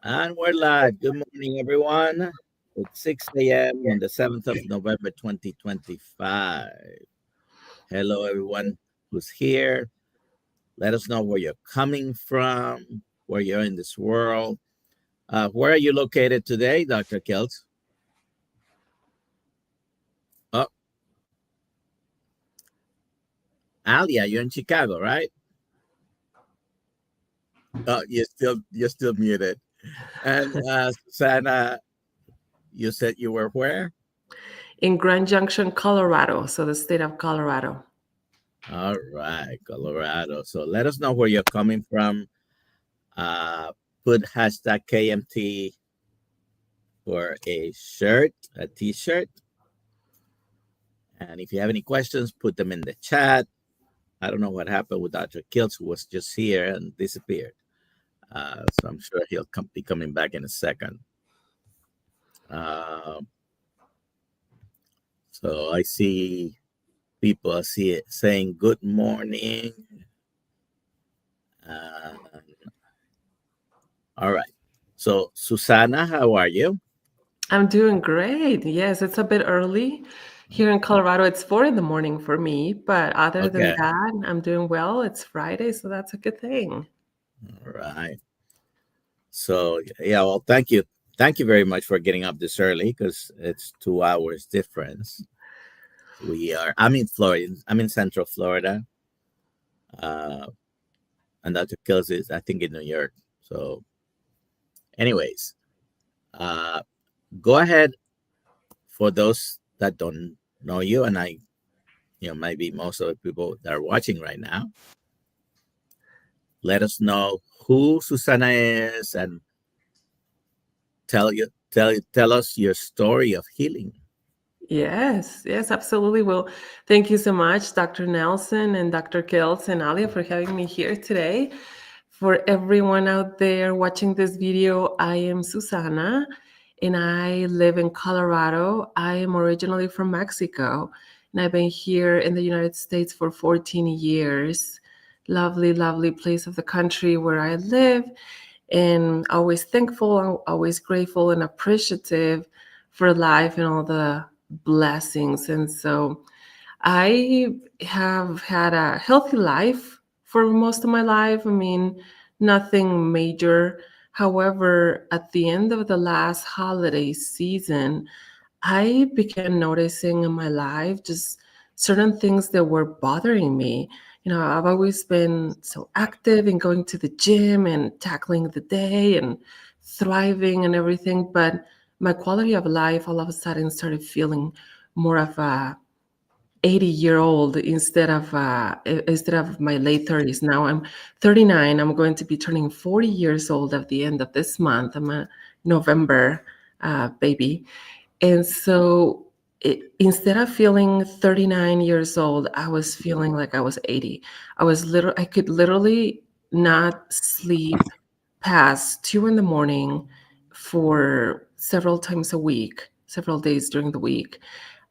And we're live. Good morning, everyone. It's 6 a.m. on the 7th of November, 2025. Hello, everyone who's here. Let us know where you're coming from, where you're in this world. Where are you located today, Dr. Kiltz? Oh, Alia, you're in Chicago, right? Oh, you're still muted. And Susana, you said you were where? In Grand Junction, Colorado, so the state of Colorado. All right, Colorado. So let us know where you're coming from. Put hashtag KMT for a shirt, a t-shirt. And if you have any questions, put them in the chat. I don't know what happened with Dr. Kiltz, who was just here and disappeared. So I'm sure he'll be coming back in a second. Uh, so I see people saying good morning. Uh, all right. So Susana, how are you? I'm doing great. Yes, it's a bit early. Here in Colorado, it's 4 in the morning for me, but other than Okay. that, I'm doing well. It's Friday, so that's a good thing. All right. So yeah, well, thank you. Thank you very much for getting up this early because it's 2 hours difference. I'm in Florida. I'm in Central Florida. Uh, and Dr. Kills is, I think, in New York. So, anyways, uh, go ahead for those that don't know you, and maybe most of the people that are watching right now. Let us know who Susana is and tell us your story of healing. Yes, absolutely. Well, thank you so much, Dr. Nelson and Dr. Kiltz and Alia, for having me here today. For everyone out there watching this video, I am Susana and I live in Colorado. I am originally from Mexico and I've been here in the United States for 14 years. Lovely, lovely place of the country where I live, and always thankful, always grateful and appreciative for life and all the blessings. And so I have had a healthy life for most of my life. I mean, nothing major. However, at the end of the last holiday season, I began noticing in my life just certain things that were bothering me. I've always been so active in going to the gym and tackling the day and thriving and everything, but my quality of life all of a sudden started feeling more of a 80-year-old instead of my late 30s. Now I'm 39. I'm going to be turning 40 years old at the end of this month. I'm a November baby. And so instead of feeling 39 years old, I was feeling like I was 80. I could literally not sleep past 2 in the morning for several times a week, several days during the week.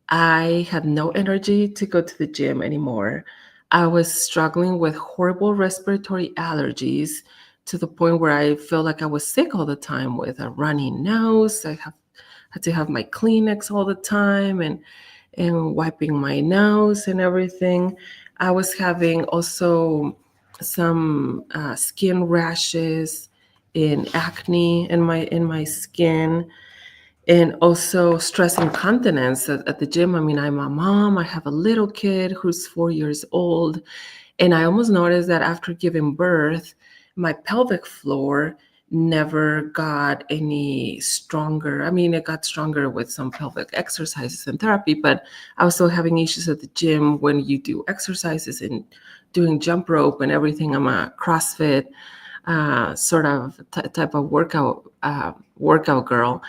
I had no energy to go to the gym anymore. I was struggling with horrible respiratory allergies to the point where I felt like I was sick all the time with a runny nose. Had to have my Kleenex all the time and wiping my nose and everything. I was having also some skin rashes and acne in my skin, and also stress incontinence at the gym. I mean, I'm a mom, I have a little kid who's 4 years old, and I almost noticed that after giving birth, my pelvic floor never got any stronger. I mean, it got stronger with some pelvic exercises and therapy, but I was still having issues at the gym when you do exercises and doing jump rope and everything. I'm a CrossFit sort of type of workout girl,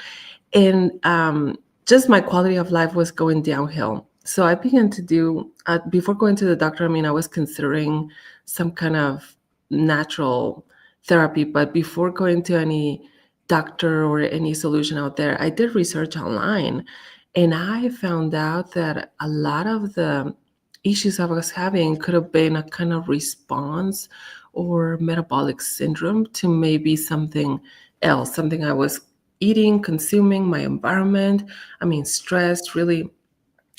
and just my quality of life was going downhill. So I began to do before going to the doctor. I mean, I was considering some kind of natural therapy, but before going to any doctor or any solution out there, I did research online, and I found out that a lot of the issues I was having could have been a kind of response or metabolic syndrome to maybe something else, something I was eating, consuming, my environment, I mean, stress, really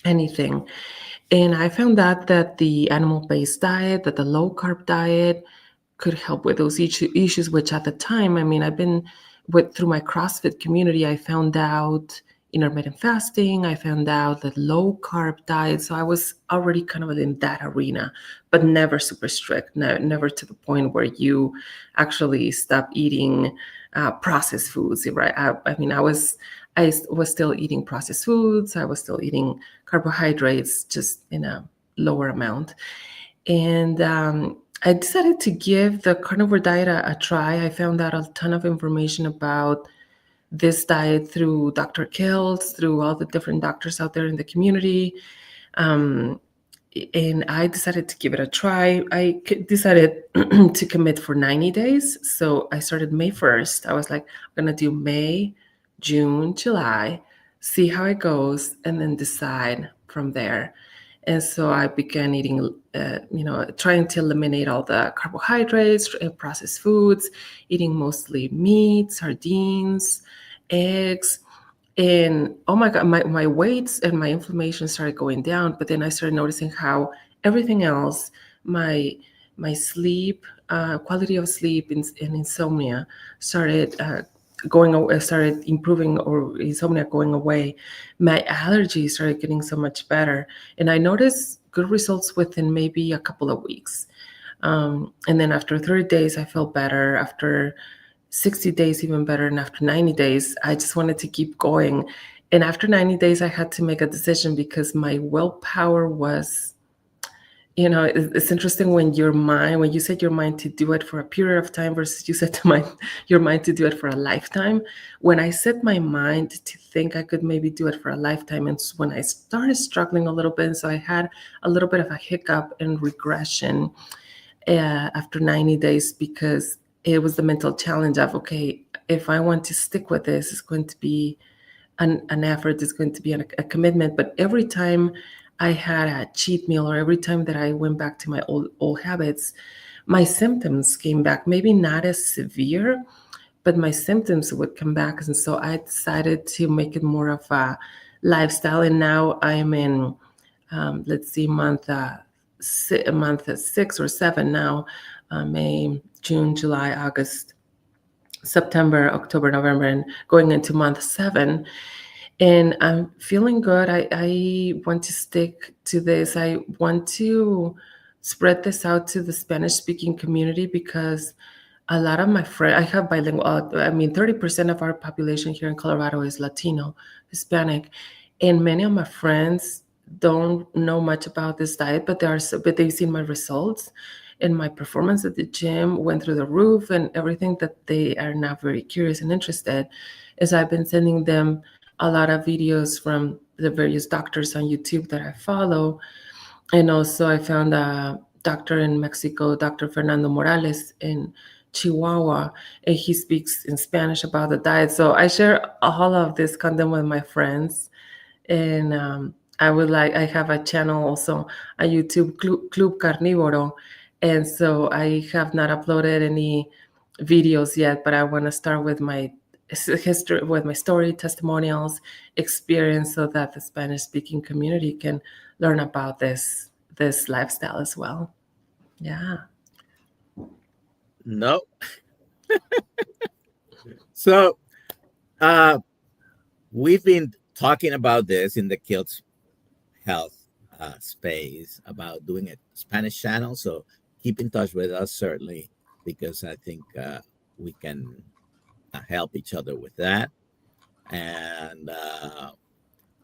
anything. And I found out that the animal based diet, that the low carb diet could help with those issues, which at the time, I mean, I've been with through my CrossFit community, I found out intermittent fasting, I found out that low carb diet. So I was already kind of in that arena, but never super strict, never to the point where you actually stop eating processed foods, right? I mean, I was still eating processed foods. I was still eating carbohydrates, just in a lower amount. And I decided to give the carnivore diet a try. I found out a ton of information about this diet through Dr. Kiltz, through all the different doctors out there in the community. Um, and I decided to give it a try. Decided to commit for 90 days. So I started May 1st. I was like, I'm going to do May, June, July, see how it goes, and then decide from there. And so I began eating, trying to eliminate all the carbohydrates, processed foods, eating mostly meat, sardines, eggs. And oh my God, my weights and my inflammation started going down. But then I started noticing how everything else, my my sleep, quality of sleep, and insomnia started started improving, or insomnia going away. My allergies started getting so much better, and I noticed good results within maybe a couple of weeks. And then after 30 days, I felt better. After 60 days, even better. And after 90 days, I just wanted to keep going. And after 90 days, I had to make a decision because my willpower was, it's interesting when when you set your mind to do it for a period of time versus you set your mind to do it for a lifetime. When I set my mind to think I could maybe do it for a lifetime, and when I started struggling a little bit, and so I had a little bit of a hiccup and regression after 90 days, because it was the mental challenge of, okay, if I want to stick with this, it's going to be an effort, it's going to be a commitment. But every time I had a cheat meal, or every time that I went back to my old habits, my symptoms came back. Maybe not as severe, but my symptoms would come back. And so I decided to make it more of a lifestyle. And now I'm in, let's see, month 6 or 7 now. May, June, July, August, September, October, November, and going into month 7. And I'm feeling good. I want to stick to this. I want to spread this out to the Spanish speaking community, because a lot of my friends, I have bilingual, 30% of our population here in Colorado is Latino, Hispanic. And many of my friends don't know much about this diet, but but they've seen my results, and my performance at the gym went through the roof, and everything, that they are now very curious and interested. Is I've been sending them a lot of videos from the various doctors on YouTube that I follow. And also I found a doctor in Mexico, Dr. Fernando Morales in Chihuahua, and he speaks in Spanish about the diet. So I share all of this content with my friends. And I have a channel also, a YouTube, Club Carnívoro. And so I have not uploaded any videos yet, but I want to start with my history, with my story, testimonials, experience, so that the Spanish speaking community can learn about this lifestyle as well. Yeah. No. So uh, we've been talking about this in the Kiltz health space, about doing a Spanish channel. So keep in touch with us, certainly, because I think we can help each other with that. And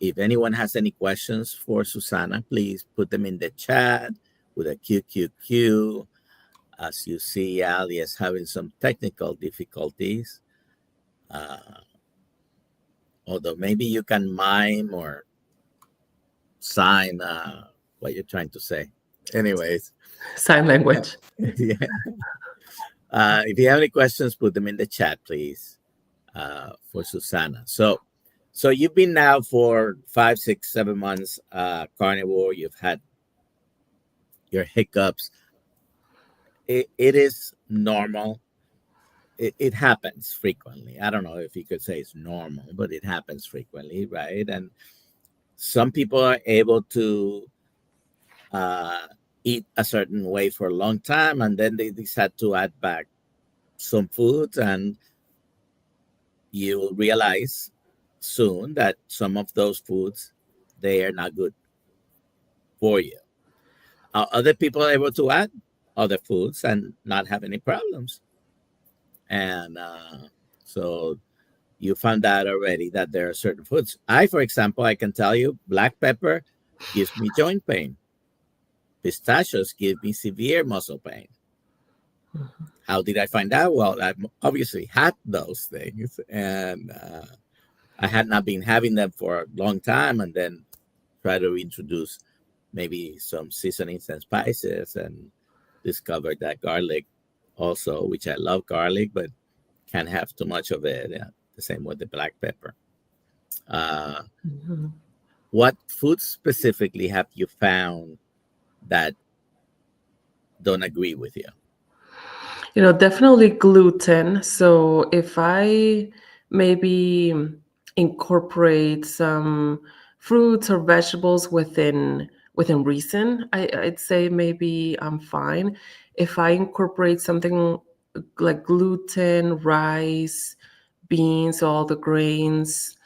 if anyone has any questions for Susana, please put them in the chat with a QQQ. As you see, Alia is having some technical difficulties. Although maybe you can mime or sign what you're trying to say. Anyways, Sign language. yeah. If you have any questions, put them in the chat, please, for Susana. So you've been now for 5, 6, 7 months carnivore. You've had your hiccups. It is normal it happens frequently. I don't know if you could say it's normal, but it happens frequently, right? And some people are able to uh, eat a certain way for a long time, and then they decide to add back some foods, and you will realize soon that some of those foods, they are not good for you. Other people are able to add other foods and not have any problems. And so you found out already that there are certain foods. For example, I can tell you black pepper gives me joint pain. Pistachios give me severe muscle pain. How did I find out? Well, I obviously had those things, and I had not been having them for a long time, and then try to introduce maybe some seasonings and spices, and discovered that garlic also, which I love garlic, but can't have too much of it. Yeah, the same with the black pepper. Uh, Mhm. what foods specifically have you found that don't agree with you? Definitely gluten. So if I maybe incorporate some fruits or vegetables within reason, I'd say maybe I'm fine. If I incorporate something like gluten, rice, beans, all the grains,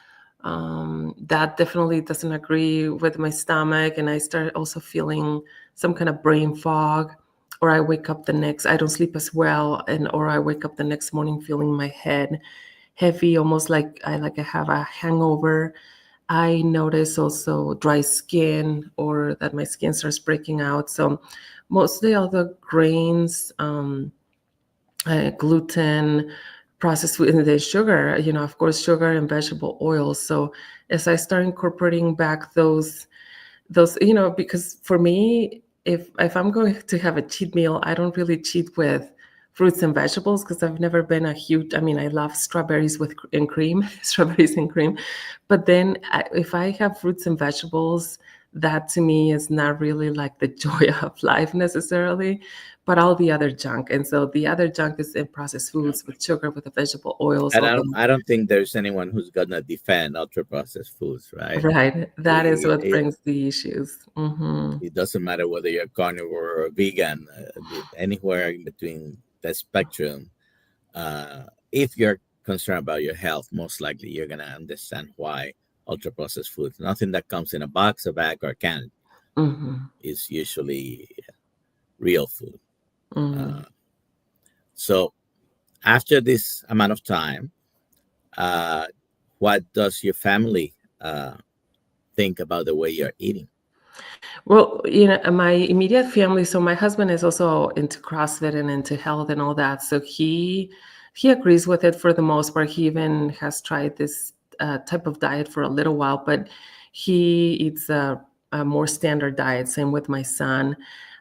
that definitely doesn't agree with my stomach, and I start also feeling some kind of brain fog, or I don't sleep as well, and or I wake up the next morning feeling my head heavy, almost like I have a hangover. I notice also dry skin, or that my skin starts breaking out. So mostly all the grains, gluten, processed food, and the sugar, of course, sugar and vegetable oils. So as I start incorporating back those, because for me, if I'm going to have a cheat meal, I don't really cheat with fruits and vegetables, because I've never been a huge, I mean, I love strawberries and cream, strawberries and cream. But then if I have fruits and vegetables, that to me is not really like the joy of life necessarily, but all the other junk. And so the other junk is in processed foods with sugar, with the vegetable oils, And all the I don't think there's anyone who's gonna defend ultra processed foods, right? right. That is what It, brings the issues. Hmm. it doesn't matter whether you're carnivore or vegan, anywhere in between that spectrum. If you're concerned about your health, most likely you're gonna understand why ultra processed foods. Nothing that comes in a box, a bag, or a can Hmm. is usually real food. Uh, Hmm. so after this amount of time, uh, what does your family think about the way you're eating? Well, my immediate family. So my husband is also into CrossFit and into health and all that. So he agrees with it for the most part. He even has tried this type of diet for a little while, but he eats a more standard diet. Same with my son.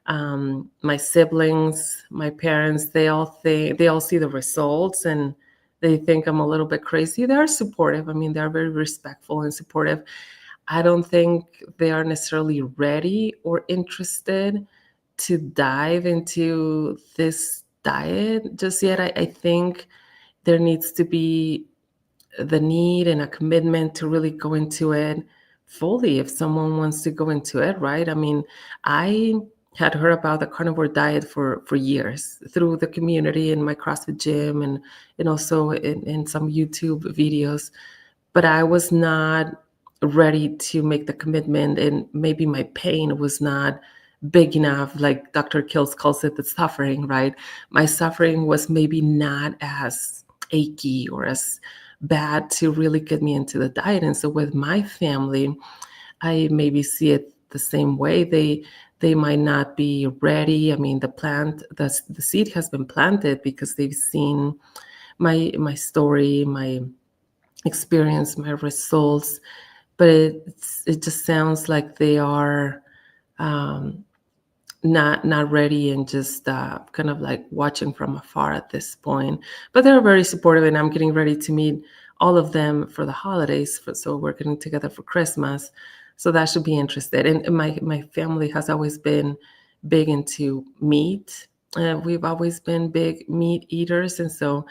My siblings, my parents, they all see the results, and they think I'm a little bit crazy. They're supportive. I mean, they're very respectful and supportive. I don't think they are necessarily ready or interested to dive into this diet just yet. I think there needs to be the need and a commitment to really go into it fully if someone wants to go into it, right? I mean, I had heard about the carnivore diet for years through the community in my CrossFit gym, and also in some YouTube videos, but I was not ready to make the commitment, and maybe my pain was not big enough, like Dr. Kiltz calls it, the suffering, right? My suffering was maybe not as achy or as bad to really get me into the diet. And so with my family, I maybe see it the same way. They might not be ready. I mean, the seed has been planted because they've seen my story, my experience, my results, but it just sounds like they are um, not ready, and just kind of like watching from afar at this point. But they're very supportive, and I'm getting ready to meet all of them for the holidays. So we're getting together for Christmas, so that should be interesting. And my family has always been big into meat. We've always been big meat eaters, and so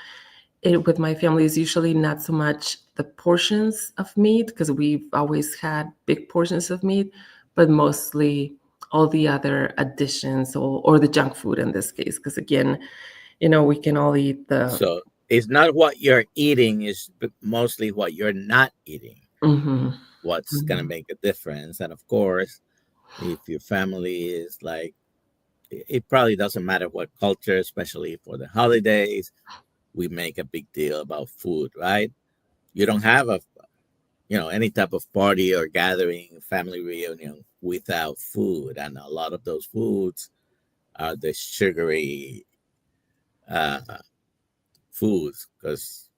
with my family is usually not so much the portions of meat, because we've always had big portions of meat, but mostly all the other additions, or the junk food in this case, because again, we can all eat the. So it's not what you're eating, is mostly what you're not eating. Mhm, What's going to mhm, make a difference. And of course, if your family is like, it probably doesn't matter what culture, especially for the holidays, we make a big deal about food, right? You don't have any type of party or gathering, family reunion without food. And a lot of those foods are the sugary uh, foods because,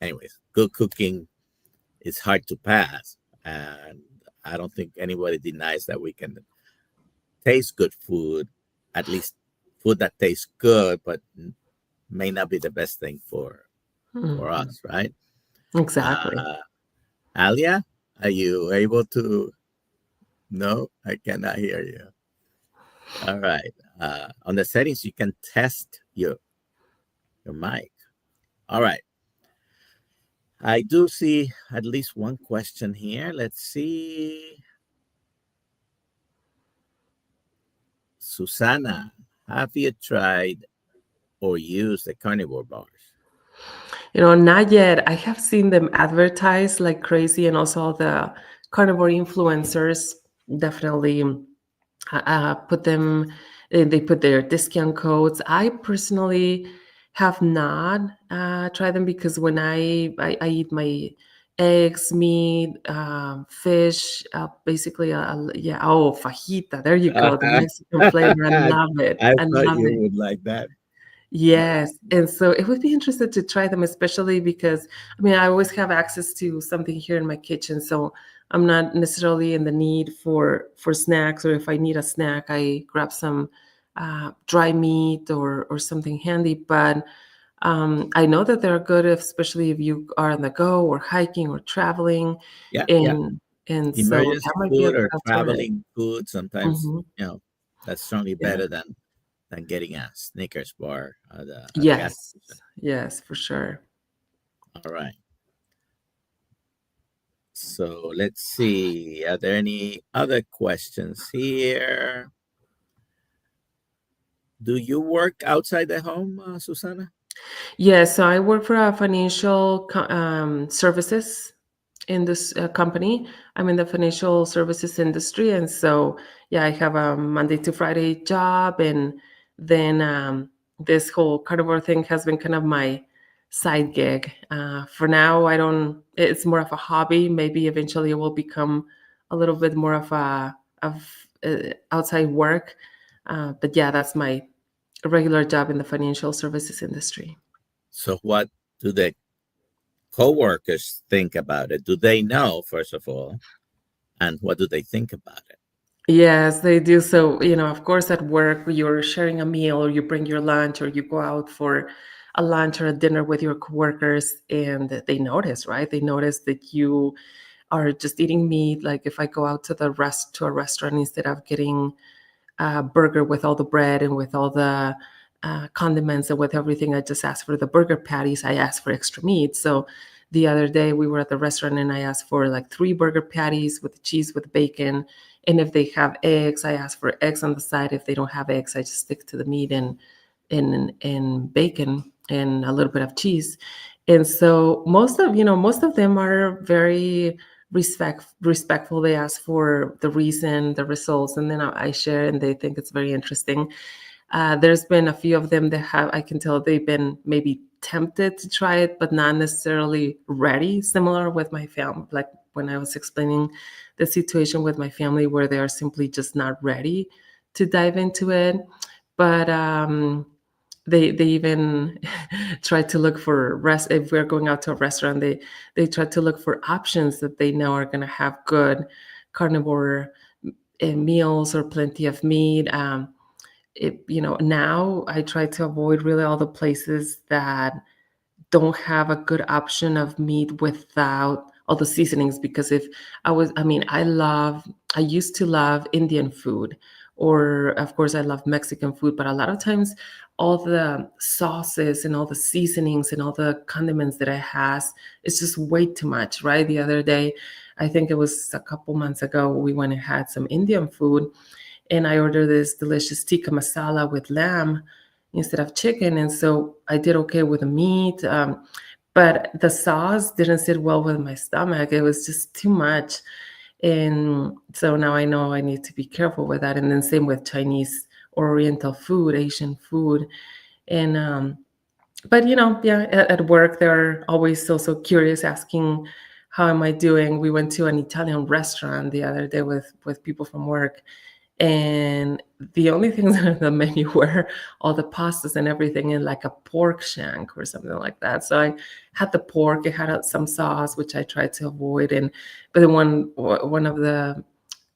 anyways, good cooking is hard to pass. And I don't think anybody denies that we can taste good food, at least food that tastes good, but may not be the best thing for mhm. us, right? Exactly. Uh, Alia, are you able to? No, I cannot hear you. All right. On the settings, you can test your mic. All right. I do see at least one question here. Let's see. Susana, have you tried or used the carnivore bars? Not yet. I have seen them advertised like crazy, and also all the carnivore influencers definitely put them. They put their discount codes. I personally have not tried them, because when I eat my eggs, meat, fish, basically, yeah. Oh, fajita. There you go. The Mexican flavor. I love it. I I thought love you it. would like that. Yes, and so it would be interesting to try them, especially because I always have access to something here in my kitchen, so I'm not necessarily in the need for snacks. Or if I need a snack, I grab some dry meat or something handy. But I know that they're good, especially if you are on the go or hiking or traveling, Yeah, yeah. and so that Emergency might be a food or good alternative. traveling food, sometimes, Hmm. that's certainly Yeah. better than getting a Snickers bar at the gas Yes. station. Yes, for sure. All right. So let's see. Are there any other questions here? Do you work outside the home, Susana? Yes, so I work for a financial services in this company. I'm in the financial services industry, and so yeah, I have a Monday to Friday job, and then this whole carnivore thing has been kind of my side gig. For now, I don't. It's more of a hobby. Maybe eventually it will become a little bit more of outside work. But yeah, that's my regular job in the financial services industry. So what do the coworkers think about it? Do they know, first of all, and what do they think about it? Yes, they do. So, of course, at work, you're sharing a meal, or you bring your lunch, or you go out for a lunch or a dinner with your coworkers, and they notice, right? They notice that you are just eating meat. Like if I go out to a restaurant, instead of getting burger with all the bread and with all the condiments and with everything. I just asked for the burger patties. I asked for extra meat. So the other day we were at the restaurant, and I asked for like 3 burger patties with cheese with bacon. And if they have eggs, I ask for eggs on the side. If they don't have eggs, I just stick to the meat and bacon and a little bit of cheese. And so most of them are very respectful. They ask for the reason, the results, and then I share, and they think it's very interesting. There's been a few of them that I can tell they've been maybe tempted to try it, but not necessarily ready. Similar with my family, like when I was explaining the situation with my family, where they are simply just not ready to dive into it. But they even try to look for rest. If we're going out to a restaurant, they try to look for options that they know are going to have good carnivore meals or plenty of meat. Now I try to avoid really all the places that don't have a good option of meat without all the seasonings, because if I used to love Indian food, or of course I love Mexican food, but a lot of times all the sauces and all the seasonings and all the condiments that it has, it's just way too much, right? The other day, I think it was a couple months ago, we went and had some Indian food, and I ordered this delicious tikka masala with lamb instead of chicken. And so I did okay with the meat, but the sauce didn't sit well with my stomach. It was just too much. And so now I know I need to be careful with that. And then same with Chinese or Oriental food, Asian food. And but yeah, at work they're always so curious, asking how am I doing. We went to an Italian restaurant the other day with people from work, and the only things on the menu were all the pastas and everything, and like a pork shank or something like that. So I had the pork, it had some sauce, which I tried to avoid. And but then one of the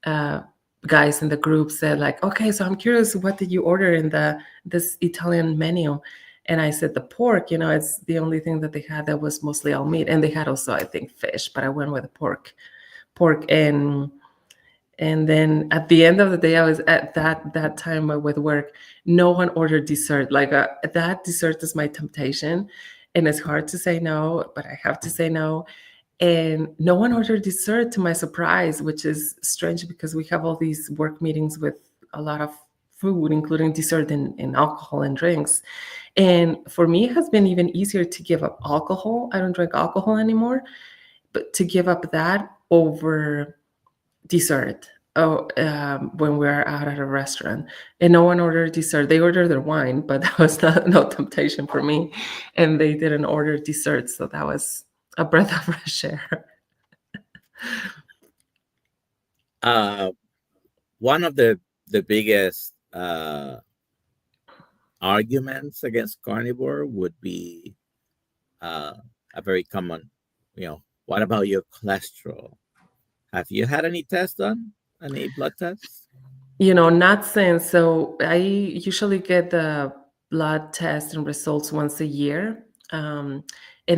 uh, guys in the group said, like, okay, so I'm curious, what did you order in this Italian menu? And I said the pork, it's the only thing that they had that was mostly all meat. And they had also, I think, fish, but I went with the pork. And then at the end of the day, I was at that time with work. No one ordered dessert. Like that dessert is my temptation, and it's hard to say no, but I have to say no. And no one ordered dessert, to my surprise, which is strange because we have all these work meetings with a lot of food, including dessert and alcohol and drinks. And for me, it has been even easier to give up alcohol. I don't drink alcohol anymore, but to give up that over dessert. Oh, when we're out at a restaurant, and no one ordered dessert. They ordered their wine, but that was no temptation for me. And they didn't order dessert, so that was a breath of fresh air. One of the biggest arguments against carnivore would be a very common, what about your cholesterol? Have you had any tests done? Any blood tests? Not since. So I usually get the blood test and results once a year. And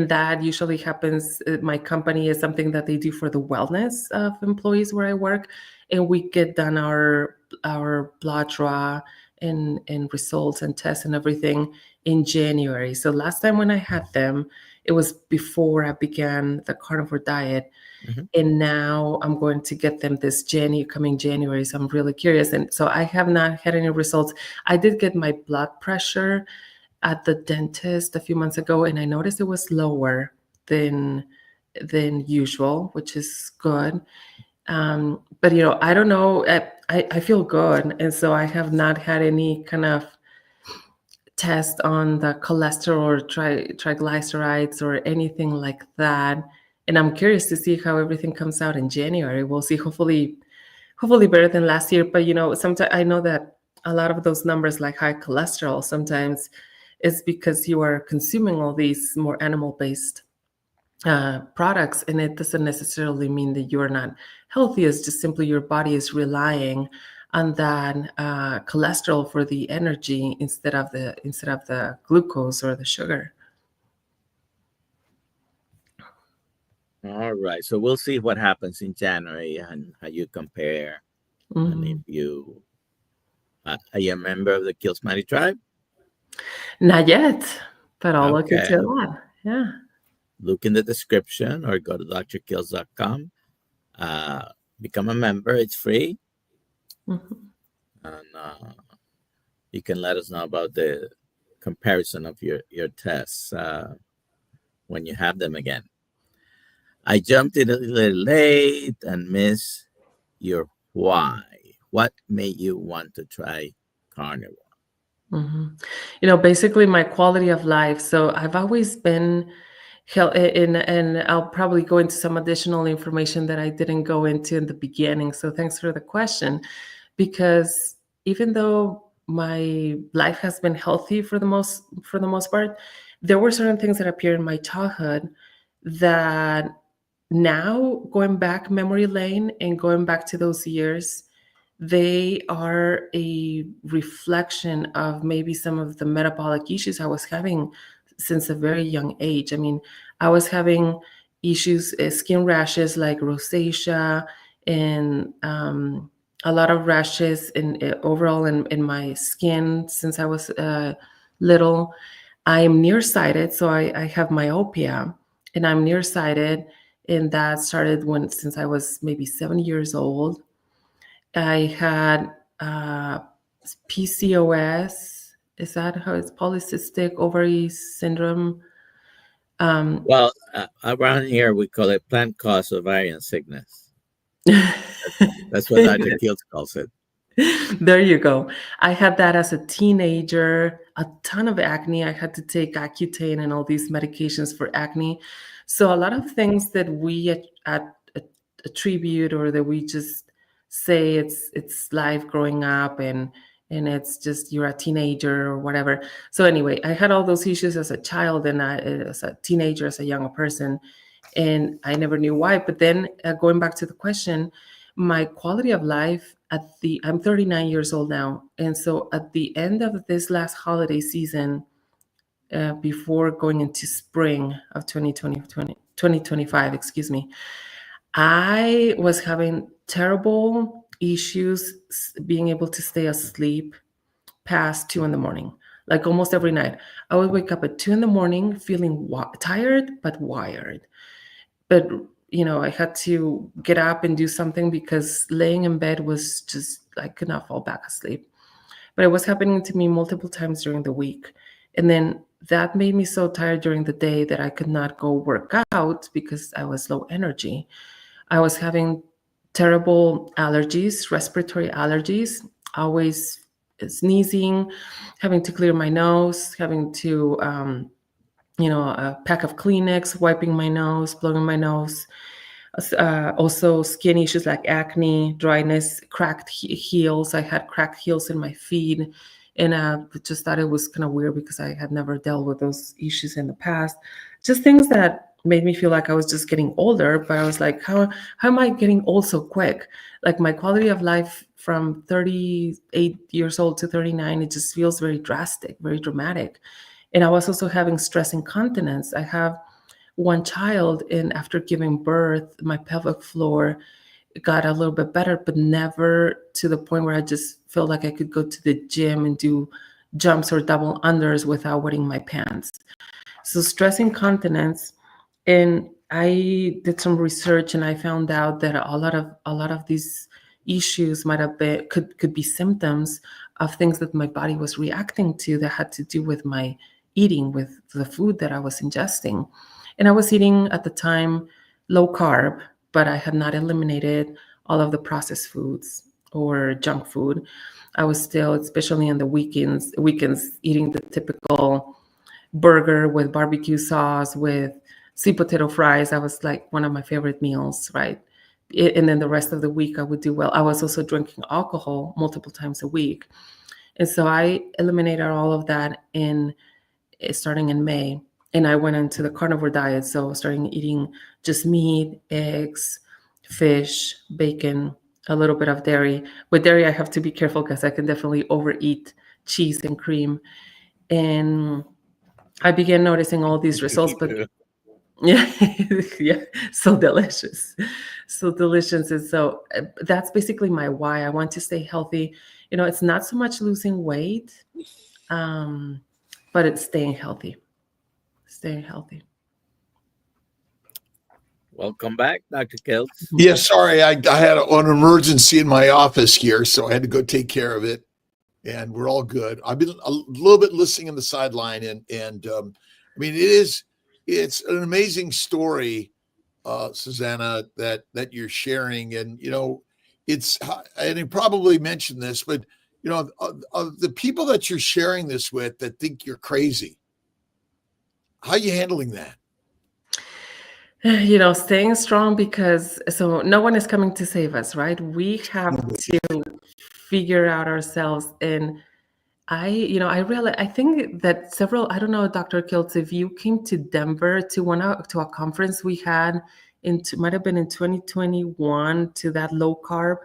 that usually happens. My company is something that they do for the wellness of employees where I work. And we get done our blood draw and results and tests and everything in January. So last time when I had them, it was before I began the carnivore diet. Mm-hmm. And now I'm going to get them this coming January. So I'm really curious. And so I have not had any results. I did get my blood pressure at the dentist a few months ago, and I noticed it was lower than usual, which is good. But I don't know. I feel good, and so I have not had any kind of test on the cholesterol or triglycerides or anything like that. And I'm curious to see how everything comes out in January. We'll see. Hopefully better than last year. But sometimes I know that a lot of those numbers, like high cholesterol, sometimes it's because you are consuming all these more animal-based products, and it doesn't necessarily mean that you're not healthy. It's just simply your body is relying on that cholesterol for the energy instead of the glucose or the sugar. All right. So we'll see what happens in January and how you compare. Mm-hmm. And if you are you a member of the Kiltz tribe? Not yet, but I'll look into Okay. that. Yeah. Look in the description or go to drkiltz.com. Become a member. It's free. Mm-hmm. And you can let us know about the comparison of your tests when you have them again. I jumped in a little late and missed your why. What made you want to try carnivore? Mm-hmm. Basically my quality of life. So I've always been and I'll probably go into some additional information that I didn't go into in the beginning. So thanks for the question, because even though my life has been healthy for the most part, there were certain things that appeared in my childhood that now, going back memory lane and going back to those years, they are a reflection of maybe some of the metabolic issues I was having since a very young age. I mean, I was having issues, skin rashes like rosacea, and a lot of rashes overall in my skin since I was little. I am nearsighted, so I have myopia, and I'm nearsighted, and that started since I was maybe 7 years old. I had PCOS. Is that how it's polycystic ovary syndrome? Um, Well, around here we call it plant-caused ovarian sickness. That's what Dr. Kiltz calls it. There you go. I had that as a teenager, a ton of acne. I had to take Accutane and all these medications for acne. So a lot of things that we attribute, or that we just say it's life growing up, and it's just you're a teenager or whatever. So anyway, I had all those issues as a child, and as a teenager, as a younger person, and I never knew why. But then going back to the question, my quality of life I'm 39 years old now, and so at the end of this last holiday season, before going into spring of 2025, excuse me, I was having terrible issues being able to stay asleep past 2 in the morning. Like almost every night, I would wake up at 2 in the morning feeling tired but wired. But I had to get up and do something, because laying in bed was just, I could not fall back asleep. But it was happening to me multiple times during the week. And then that made me so tired during the day that I could not go work out because I was low energy. I was having terrible allergies, respiratory allergies, always sneezing, having to clear my nose, having to a pack of Kleenex, wiping my nose, blowing my nose. Also, skin issues like acne, dryness, cracked heels. I had cracked heels in my feet, and just thought it was kind of weird because I had never dealt with those issues in the past. Just things that made me feel like I was just getting older. But I was like, how am I getting old so quick? Like my quality of life from 38 years old to 39, it just feels very drastic, very dramatic. And I was also having stress incontinence. I have one child, and after giving birth, my pelvic floor got a little bit better, but never to the point where I just felt like I could go to the gym and do jumps or double unders without wetting my pants. So stress incontinence. And I did some research, and I found out that a lot of these issues might have been could be symptoms of things that my body was reacting to, that had to do with my eating, with the food that I was ingesting. And I was eating at the time low carb, but I had not eliminated all of the processed foods or junk food. I was still, especially in the weekends eating the typical burger with barbecue sauce, with sweet potato fries. That was like one of my favorite meals, right? And then the rest of the week I would do well. I was also drinking alcohol multiple times a week. And so I eliminated all of that starting in May. And I went into the carnivore diet. So starting eating just meat, eggs, fish, bacon, a little bit of dairy. With dairy, I have to be careful because I can definitely overeat cheese and cream. And I began noticing all these results, but yeah, yeah, so delicious, so delicious. And so that's basically my why. I want to stay healthy. It's not so much losing weight, but it's staying healthy. Staying healthy. Welcome back, Dr. Kiltz. Yeah, sorry, I had an emergency in my office here, so I had to go take care of it, and we're all good. I've been a little bit listening on the sideline, and I mean, it's an amazing story, Susana, that you're sharing, and and you probably mentioned this, but the people that you're sharing this with that think you're crazy, how are you handling that? Staying strong, because so no one is coming to save us, right? We have to figure out ourselves. And I realize, I think that I don't know, Dr. Kiltz, if you came to Denver to a conference we had might have been in 2021, to that low carb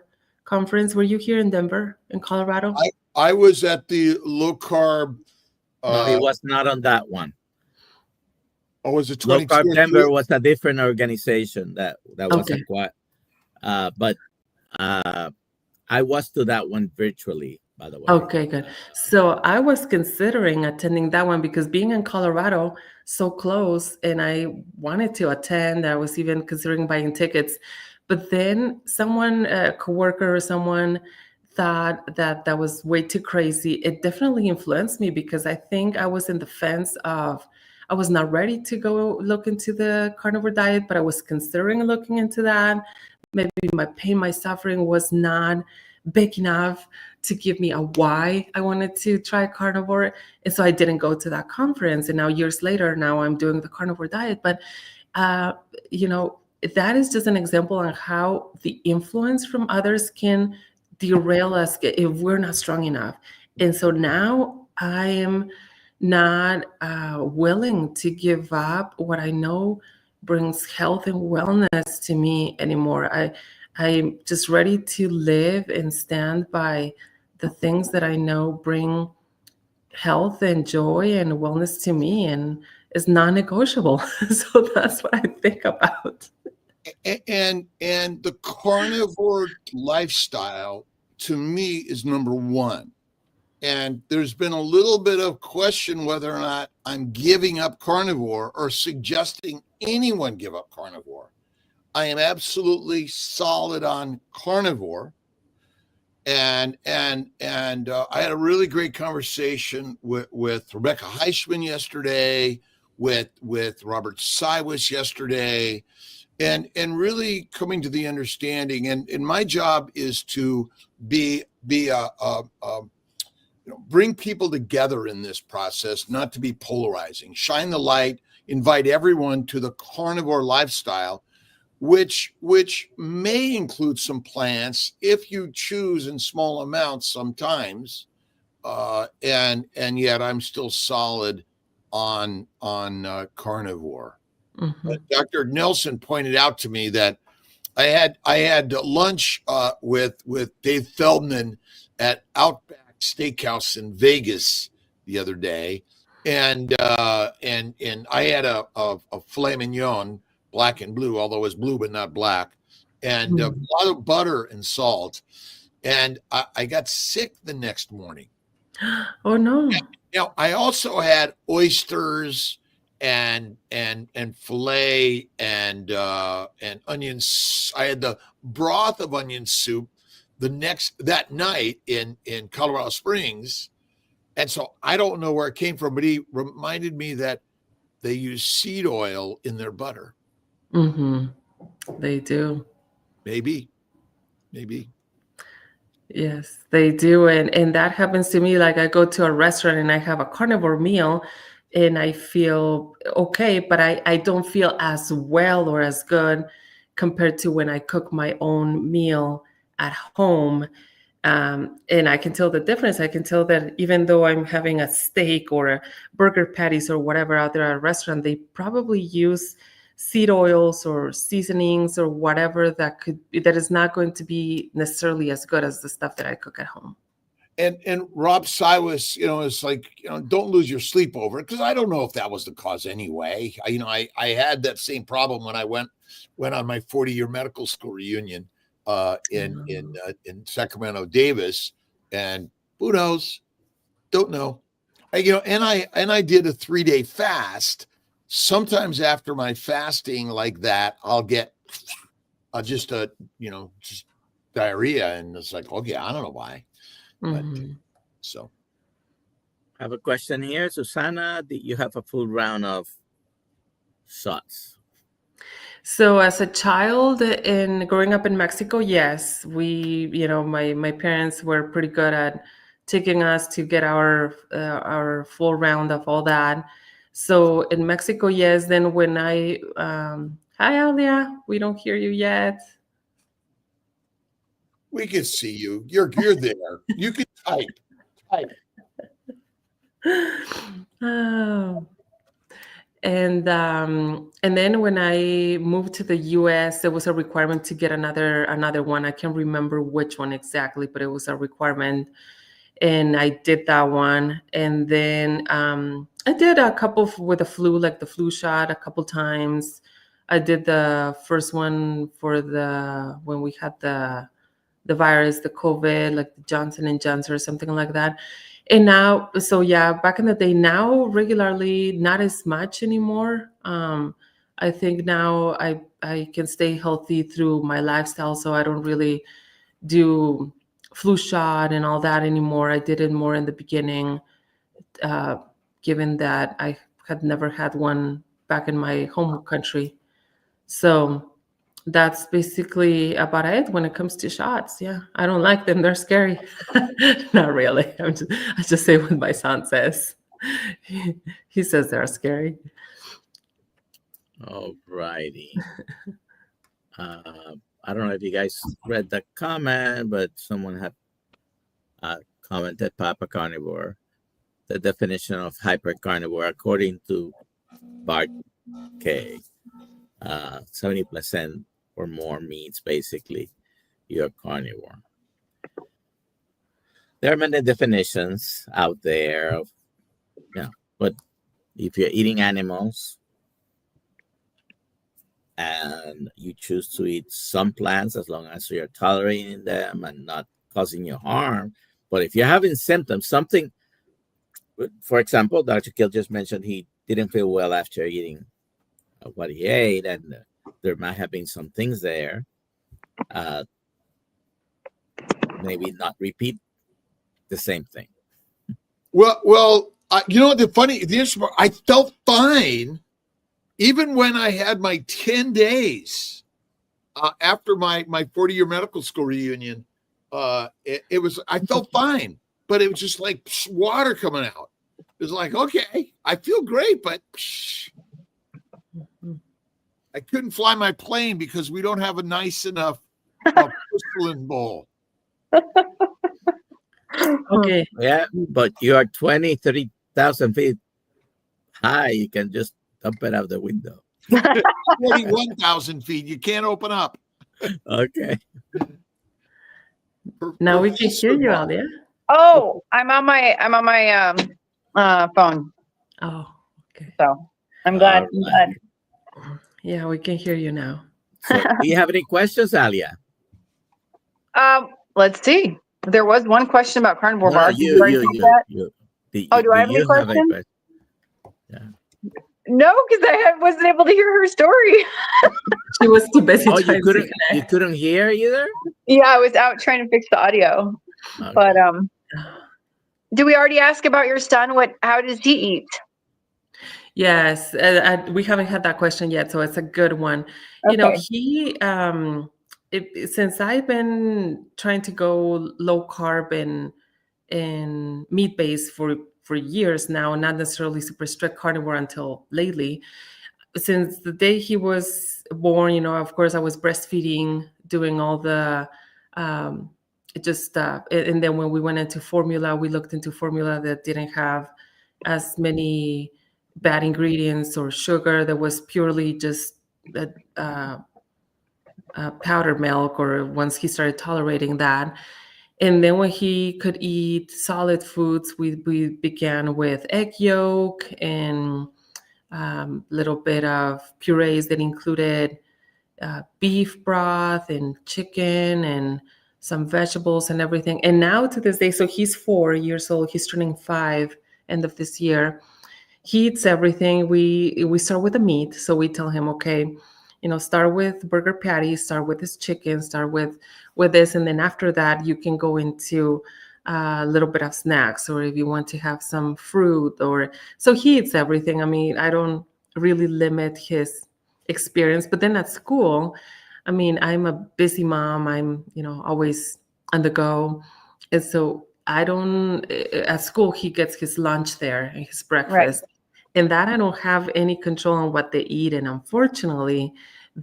conference. Were you here in Denver, in Colorado? I was at the low carb. No, he was not on that one. Or was it Low Carb Denver was a different organization that Okay. wasn't quite. But I was to that one virtually. by the way. Okay, good. So I was considering attending that one because being in Colorado, so close, and I wanted to attend. I was even considering buying tickets, but then someone, a coworker or someone, thought that that was way too crazy. It definitely influenced me because I think I was in the fence of I was not ready to go look into the carnivore diet, but I was considering looking into that. Maybe my pain, my suffering was not big enough to give me a why I wanted to try carnivore. And so I didn't go to that conference. And now years later, now I'm doing the carnivore diet. But, uh, you know, that is just an example on how the influence from others can derail us if we're not strong enough. And so now I am not willing to give up what I know brings health and wellness to me anymore. I'm just ready to live and stand by the things that I know bring health and joy and wellness to me, and is non-negotiable. So that's what I think about. And the carnivore lifestyle to me is number one. And there's been a little bit of question whether or not I'm giving up carnivore or suggesting anyone give up carnivore. I am absolutely solid on carnivore. And I had a really great conversation with Rebecca Heischman yesterday, with Robert Siwas yesterday, and really coming to the understanding. And my job is to be bring people together in this process, not to be polarizing. Shine the light, invite everyone to the carnivore lifestyle, which may include some plants if you choose in small amounts sometimes. And yet I'm still solid on carnivore. Mhm. Dr. Nelson pointed out to me that I had lunch with Dave Feldman at Outback Steakhouse in Vegas the other day, and I had a filet mignon, black and blue, although it's blue but not black, and a lot of butter and salt, and I got sick the next morning. Oh no. Now I also had oysters and filet and onions. I had the broth of onion soup that night in Colorado Springs. And so I don't know where it came from, but he reminded me that they use seed oil in their butter. Mm-hmm. They do. Maybe. Yes, they do. And that happens to me. Like I go to a restaurant and I have a carnivore meal and I feel okay, but I don't feel as well or as good compared to when I cook my own meal at home. And I can tell the difference. I can tell that even though I'm having a steak or a burger patties or whatever out there at a restaurant, they probably use seed oils or seasonings or whatever that is not going to be necessarily as good as the stuff that I cook at home. And Rob Siwas, is like, don't lose your sleep over it, because I don't know if that was the cause anyway. I had that same problem when I went on my 40-year medical school reunion in Sacramento Davis, and who knows? Don't know. And I did a 3-day fast. Sometimes after my fasting like that, I'll get just diarrhea, and it's like, okay, I don't know why. But so I have a question here. Susana, did you have a full round of shots? So as a child and growing up in Mexico, yes, we, my parents were pretty good at taking us to get our full round of all that. So in Mexico, yes. Then when hi Alia, we don't hear you yet. we can see you. You're there. You can type. Oh. And then when I moved to the U.S., there was a requirement to get another one. I can't remember which one exactly, but it was a requirement, and I did that one. And then I did a couple with the flu, like the flu shot, a couple times. I did the first one for when we had the the virus, the COVID, like the Johnson and Johnson or something like that. And now, so yeah, back in the day, now regularly, not as much anymore. I think now I can stay healthy through my lifestyle, so I don't really do flu shot and all that anymore. I did it more in the beginning, uh, given that I had never had one back in my home country. So that's basically about it when it comes to shots. Yeah, I don't like them. They're scary. Not really. I just say what my son says. He says they're scary. All righty. I don't know if you guys read the comment, but someone had commented, Papa Carnivore, the definition of hypercarnivore according to Bart K. 70% or more means basically you're carnivore. There are many definitions out there of, but if you're eating animals and you choose to eat some plants, as long as you're tolerating them and not causing you harm. But if you're having symptoms, something, for example, Dr. Kiltz just mentioned he didn't feel well after eating what he ate, and there might have been some things there. Maybe not repeat the same thing. Well, the interesting part, I felt fine even when I had my 10 days after my 40-year medical school reunion. I felt fine, but it was just like water coming out. It was like, okay, I feel great, but I couldn't fly my plane because we don't have a nice enough porcelain bowl. Okay. Yeah, but you are 20, 30,000 feet high. You can just dump it out the window. 41,000 feet. You can't open up. Okay. Now we can hear you, Alia. Oh, I'm on my phone. Oh, okay. So I'm glad. Right. Yeah, we can hear you now. So, do you have any questions, Alia? Let's see. There was one question about carnivore No, bars. you. Do I have any questions? Yeah. No, because I wasn't able to hear her story. She was too busy. Oh, trying you to couldn't. connect. You couldn't hear either. Yeah, I was out trying to fix the audio. Okay. But do we already ask about your son? How does he eat? Yes, we haven't had that question yet, so it's a good one. You know, he since I've been trying to go low carb and meat based for years now, not necessarily super strict carnivore until lately. Since the day he was born, you know, of course, I was breastfeeding, doing all the and then when we went into formula, we looked into formula that didn't have as many bad ingredients or sugar, that was purely just powdered milk, or once he started tolerating that. And then when he could eat solid foods, we began with egg yolk and little bit of purees that included beef broth and chicken and some vegetables and everything. And now to this day, so he's 4 years old, he's turning 5 end of this year. He eats everything. We start with the meat. So we tell him, okay, you know, start with burger patties, start with this chicken, start with this. And then after that, you can go into a little bit of snacks, or if you want to have some fruit, or so he eats everything. I mean, I don't really limit his experience. But then at school, I mean, I'm a busy mom. I'm, you know, always on the go. And so at school, he gets his lunch there and his breakfast. Right. And that I don't have any control on what they eat. And unfortunately,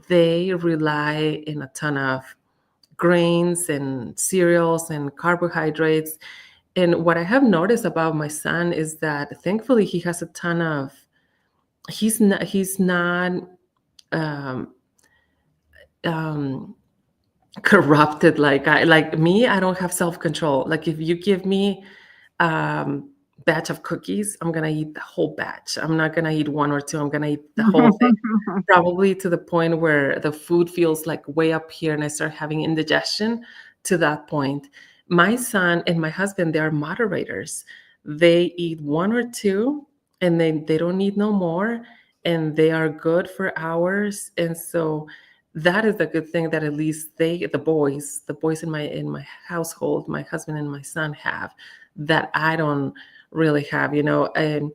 they rely in a ton of grains and cereals and carbohydrates. And what I have noticed about my son is that thankfully he has a ton of, he's not corrupted like me. I don't have self-control. Like if you give me batch of cookies, I'm gonna eat the whole batch. I'm not gonna eat one or two. I'm gonna eat the whole thing, probably to the point where the food feels like way up here and I start having indigestion. to that point. My son and my husband, they are moderators. They eat one or two, and then they don't need no more, and they are good for hours. And so that is the good thing that at least the boys in my household, my husband and my son have, that I don't really have, and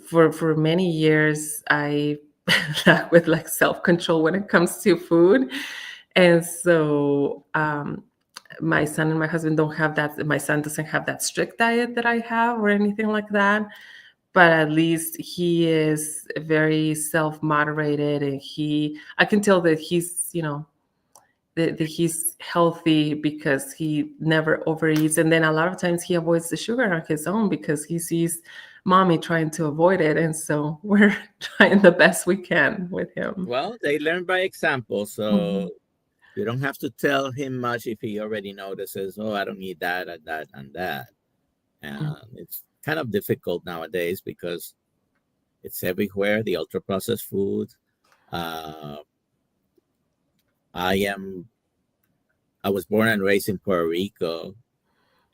for many years I lack with like self-control when it comes to food. And so my son and my husband don't have that. My son doesn't have that strict diet that I have or anything like that, but at least he is very self-moderated, and I can tell that he's, that he's healthy because he never overeats. And then a lot of times he avoids the sugar on his own because he sees mommy trying to avoid it. And so we're trying the best we can with him. Well, they learn by example, so Mhm. you don't have to tell him much if he already notices, oh, I don't need that and that and that. And it's kind of difficult nowadays because it's everywhere, the ultra processed food. Uh, I was born and raised in Puerto Rico.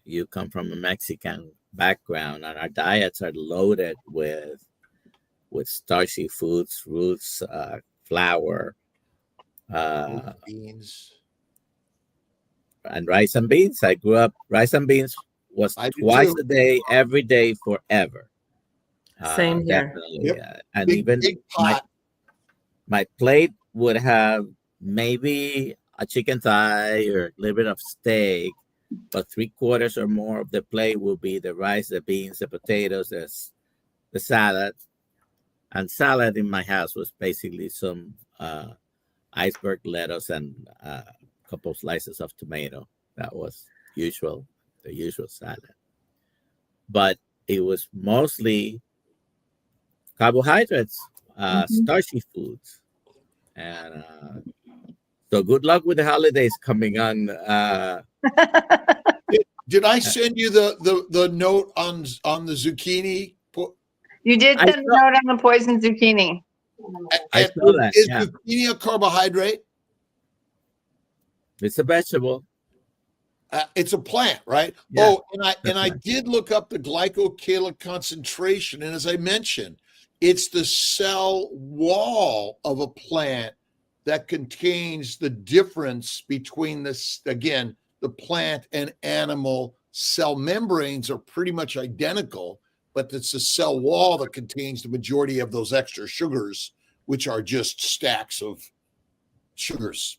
You come from a Mexican background, and our diets are loaded with starchy foods, fruits, flour, Beans. and rice and beans. I grew up, rice and beans was I do twice too. a day, every day, forever. Same here. Definitely. Yep. And Big, even big pot. my plate would have maybe a chicken thigh or a little bit of steak, but 3/4 or more of the plate will be the rice, the beans, the potatoes, the salad. And salad in my house was basically some iceberg lettuce and a couple slices of tomato. That was the usual salad. But it was mostly carbohydrates, starchy foods. And so good luck with the holidays coming on. Did I send you the note on the zucchini? You did I send a note on the poison zucchini. I saw that, Is yeah. zucchini a carbohydrate? It's a vegetable. It's a plant, right? Yeah, Oh, and I did look up the glycocalyc concentration, and as I mentioned, it's the cell wall of a plant that contains the difference between this. Again, the plant and animal cell membranes are pretty much identical, but it's the cell wall that contains the majority of those extra sugars, which are just stacks of sugars.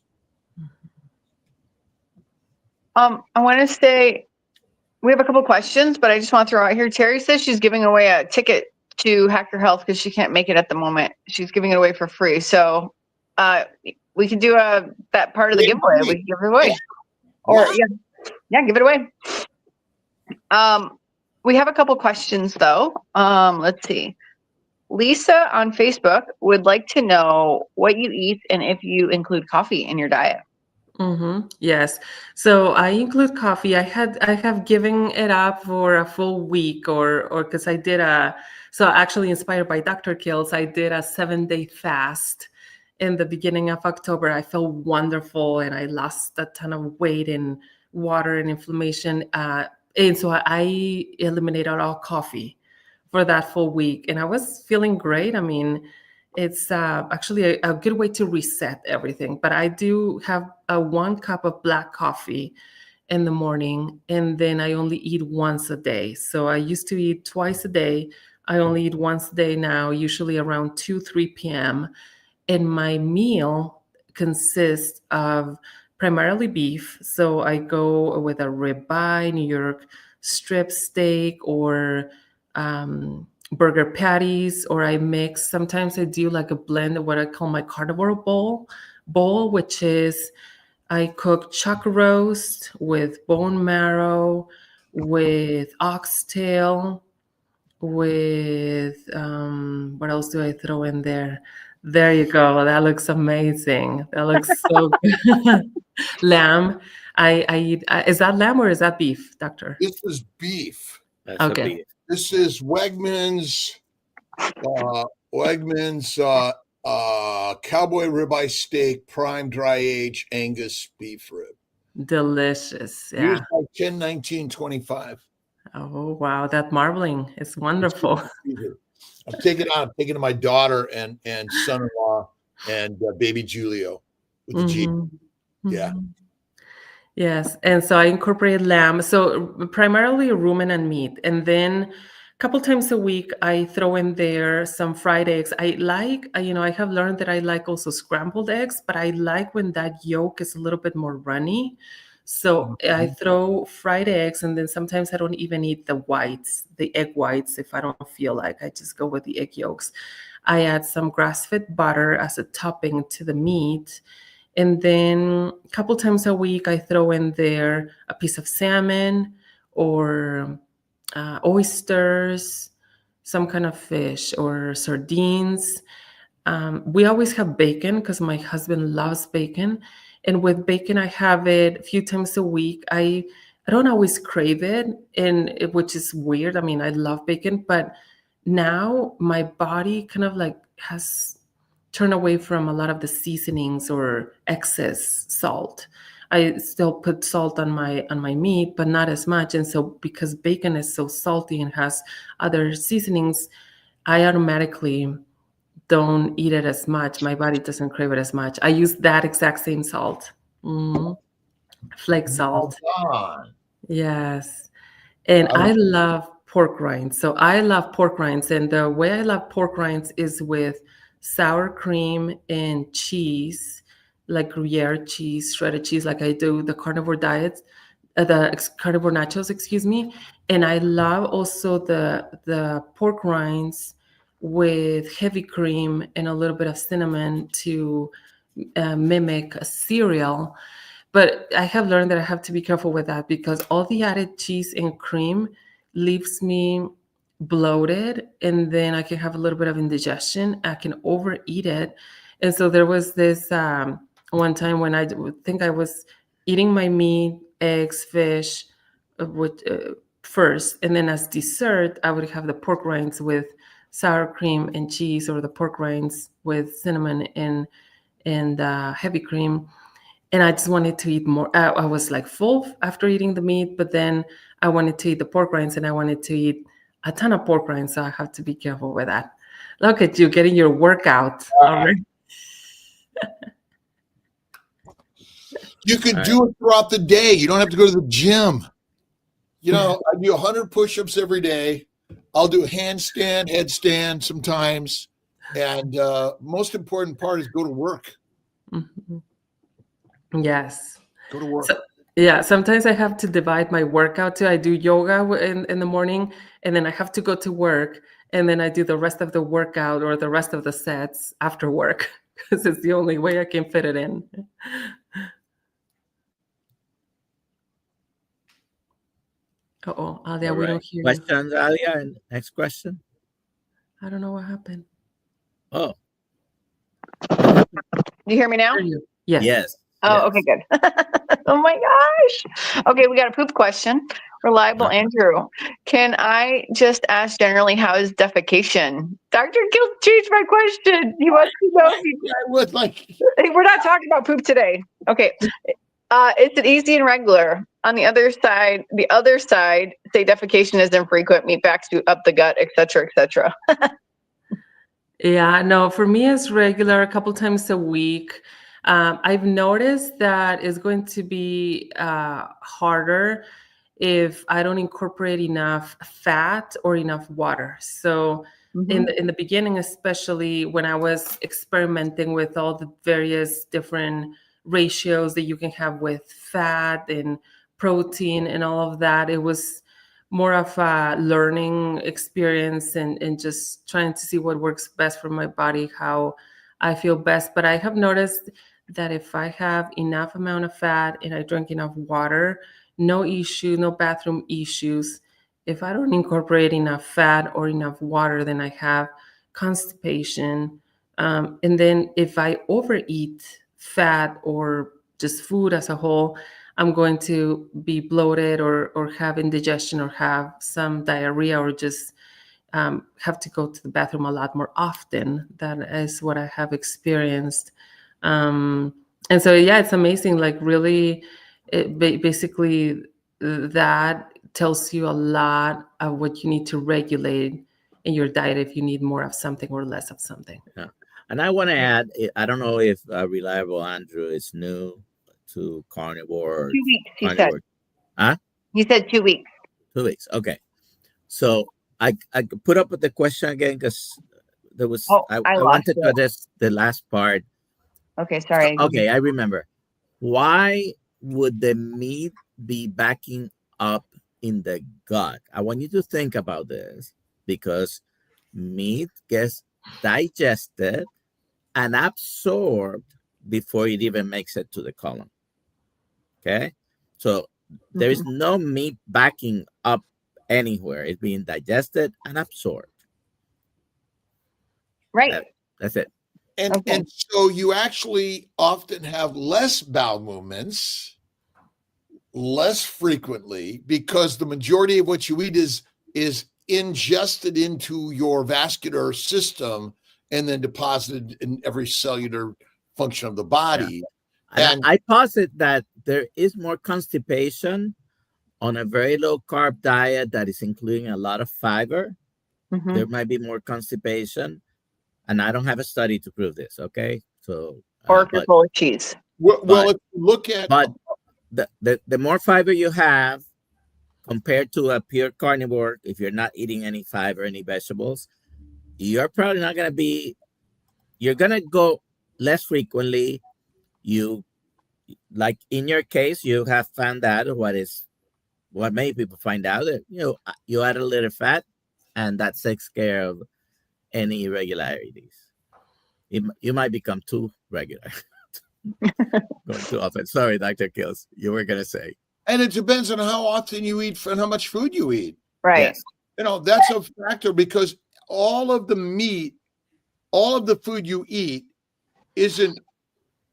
I want to say we have a couple questions, but I just want to throw out here. Terry says she's giving away a ticket to Hack Your Health because she can't make it at the moment. She's giving it away for free. So we can do that part of the giveaway. We can give it away. Or yeah, give it away. We have a couple questions though. Let's see. Lisa on Facebook would like to know what you eat and if you include coffee in your diet. Yes. So I include coffee. I have given it up for a full week or because I did so actually inspired by Dr. Kiltz, I did a 7-day fast in the beginning of October. I felt wonderful and I lost a ton of weight and water and inflammation. And so I eliminated all coffee for that full week. And I was feeling great. I mean, it's actually a good way to reset everything. But I do have 1 cup of black coffee in the morning, and then I only eat once a day. So I used to eat twice a day. I only eat once a day now, usually around 2-3 p.m. And my meal consists of primarily beef. So I go with a ribeye, New York strip steak, or burger patties, or I mix. Sometimes I do like a blend of what I call my carnivore bowl, which is I cook chuck roast with bone marrow, with oxtail, with what else do I throw in there? There you go. That looks amazing. That looks so good. Lamb. I eat. Is that lamb or is that beef, doctor? This is beef. That's Okay. a beef. This is Wegmans cowboy ribeye steak, prime dry age Angus beef rib. Delicious. Here's Yeah. my 10, 19, 25. Oh, wow. That marbling is wonderful. I'm taking to my daughter and son-in-law and baby Julio with the G. Mhm. Yeah. Mhm. Yes, and so I incorporate lamb. So primarily rumen and meat, and then a couple times a week I throw in there some fried eggs. I like, I have learned that I like also scrambled eggs, but I like when that yolk is a little bit more runny. So I throw fried eggs, and then sometimes I don't even eat the whites, the egg whites, if I don't feel like. I just go with the egg yolks. I add some grass-fed butter as a topping to the meat. And then a couple times a week, I throw in there a piece of salmon or oysters, some kind of fish or sardines. We always have bacon because my husband loves bacon. And with bacon, I have it a few times a week. I don't always crave it, which is weird. I mean, I love bacon, but now my body kind of like has turned away from a lot of the seasonings or excess salt. I still put salt on my meat, but not as much. And so because bacon is so salty and has other seasonings, I automatically don't eat it as much. My body doesn't crave it as much. I use that exact same salt. Mhm. Flake salt. Yes. And I love pork rinds. So I love pork rinds. And the way I love pork rinds is with sour cream and cheese, like Gruyere cheese, shredded cheese, like I do the carnivore diets, carnivore nachos, excuse me. And I love also the pork rinds with heavy cream and a little bit of cinnamon to mimic a cereal. But I have learned that I have to be careful with that because all the added cheese and cream leaves me bloated, and then I can have a little bit of indigestion. I can overeat it. And so there was this one time when I would think I was eating my meat, eggs, fish first, and then as dessert, I would have the pork rinds with sour cream and cheese, or the pork rinds with cinnamon and heavy cream. And I just wanted to eat more. I was like full after eating the meat, but then I wanted to eat the pork rinds, and I wanted to eat a ton of pork rinds. So I have to be careful with that. Look at you getting your workout already. You could do it throughout the day. You don't have to go to the gym. I do 100 push-ups every day. I'll do a handstand, headstand sometimes. And most important part is go to work. Mm-hmm. Yes. Go to work. So, yeah, sometimes I have to divide my workout too. I do yoga in the morning, and then I have to go to work, and then I do the rest of the workout or the rest of the sets after work because it's the only way I can fit it in. Uh-oh, Alia, we don't hear you. Questions, Alia? And next question. I don't know what happened. Oh, Do you hear me now? Yes. yes. Oh, okay, good. Oh my gosh. Okay, we got a poop question. Reliable Andrew. Can I just ask generally, how is defecation? Dr. Kiltz changed my question. He wants to know we're not talking about poop today. Okay. Is it easy and regular? On the other side, say defecation is infrequent, meat backs up the gut, etc., etc. Yeah, no, for me it's regular, a couple times a week. I've noticed that it's going to be harder if I don't incorporate enough fat or enough water. So in the beginning, especially when I was experimenting with all the various different ratios that you can have with fat and protein and all of that, it was more of a learning experience and just trying to see what works best for my body, how I feel best. But I have noticed that if I have enough amount of fat and I drink enough water, no issue, no bathroom issues. If I don't incorporate enough fat or enough water, then I have constipation. And then if I overeat fat or just food as a whole, I'm going to be bloated or have indigestion or have some diarrhea or just have to go to the bathroom a lot more often. That is what I have experienced. And so, yeah, it's amazing. Like really, Basically, that tells you a lot of what you need to regulate in your diet if you need more of something or less of something. Yeah. And I want to add, I don't know if Reliable Andrew is new to carnivore. 2 weeks, he said. Carnivore. Huh? He said 2 weeks. 2 weeks. Okay. So I put up with the question again because there was, Oh, I I lost wanted to it. address the last part. Okay, sorry. Okay, I remember. Why would the meat be backing up in the gut? I want you to think about this because meat gets digested and absorbed before it even makes it to the colon. Okay, so there is no meat backing up anywhere. It's being digested and absorbed. Right. That's it. And so you actually often have less bowel movements, less frequently, because the majority of what you eat is ingested into your vascular system and then deposited in every cellular function of the body. Yeah. And I posit that there is more constipation on a very low carb diet that is including a lot of fiber. There might be more constipation. And I don't have a study to prove this, okay? So or if you're full of cheese. Well, if you look at the more fiber you have compared to a pure carnivore, if you're not eating any fiber, any vegetables, you're probably not going to be. You're going to go less frequently. You, like in your case, you have found out what many people find out that you add a little fat, and that takes care of any irregularities. You might become too regular. Going too often. Sorry, Dr. Kiltz, you were going to say. And it depends on how often you eat and how much food you eat. Right. Yes. That's a factor because all of the meat, all of the food you eat isn't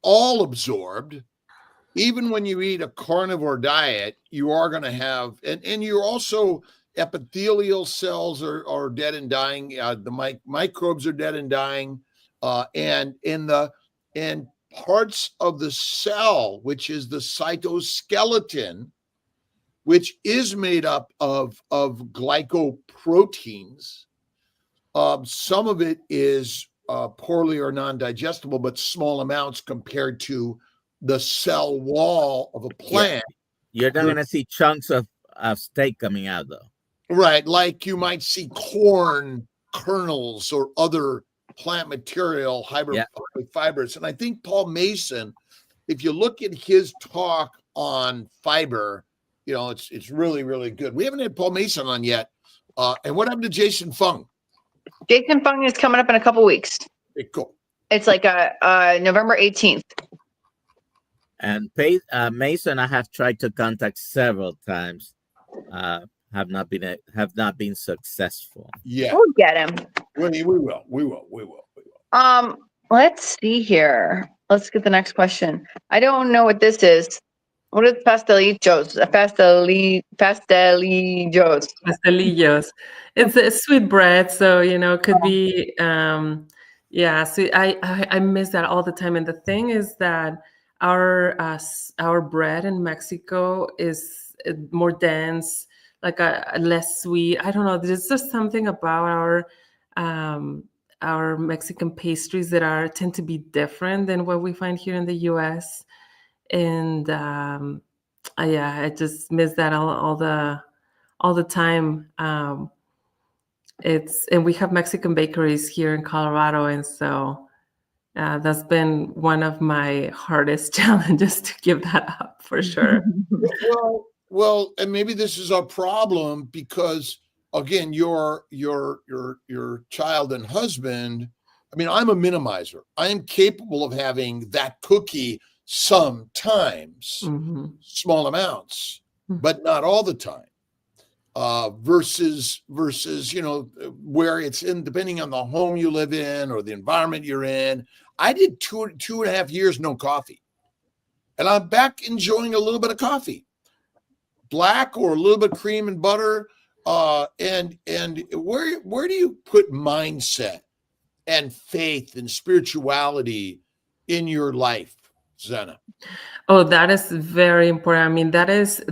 all absorbed. Even when you eat a carnivore diet, you are going to have, and you're also, epithelial cells are dead and dying. The microbes are dead and dying. And parts of the cell, which is the cytoskeleton, which is made up of glycoproteins. Some of it is poorly or non-digestible, but small amounts compared to the cell wall of a plant. Yeah. You're not going to see chunks of steak coming out, though. Right, like you might see corn kernels or other plant material, fibers. And I think Paul Mason, if you look at his talk on fiber, it's really, really good. We haven't had Paul Mason on yet. And what happened to Jason Fung? Jason Fung is coming up in a couple weeks. Okay, cool. It's like November 18th. And Mason, I have tried to contact several times. Have not been successful. Yeah, we'll get him. We will. Let's see here. Let's get the next question. I don't know what this is. What is pastelillos? Pastelillos. Pastelillos. It's a sweet bread, so it could be So I miss that all the time. And the thing is that our bread in Mexico is more dense, like a less sweet. I don't know. There's just something about our Mexican pastries that tend to be different than what we find here in the U.S. And I just miss that all the time. And we have Mexican bakeries here in Colorado, and so that's been one of my hardest challenges to give that up for sure. Well, and maybe this is a problem because, again, your child and husband. I mean, I'm a minimizer. I am capable of having that cookie sometimes, small amounts, but not all the time. Versus, where it's in, depending on the home you live in or the environment you're in. I did 2.5 years no coffee, and I'm back enjoying a little bit of coffee, black or a little bit of cream and butter. And where do you put mindset and faith and spirituality in your life, Susana? Oh, that is very important. I mean, that is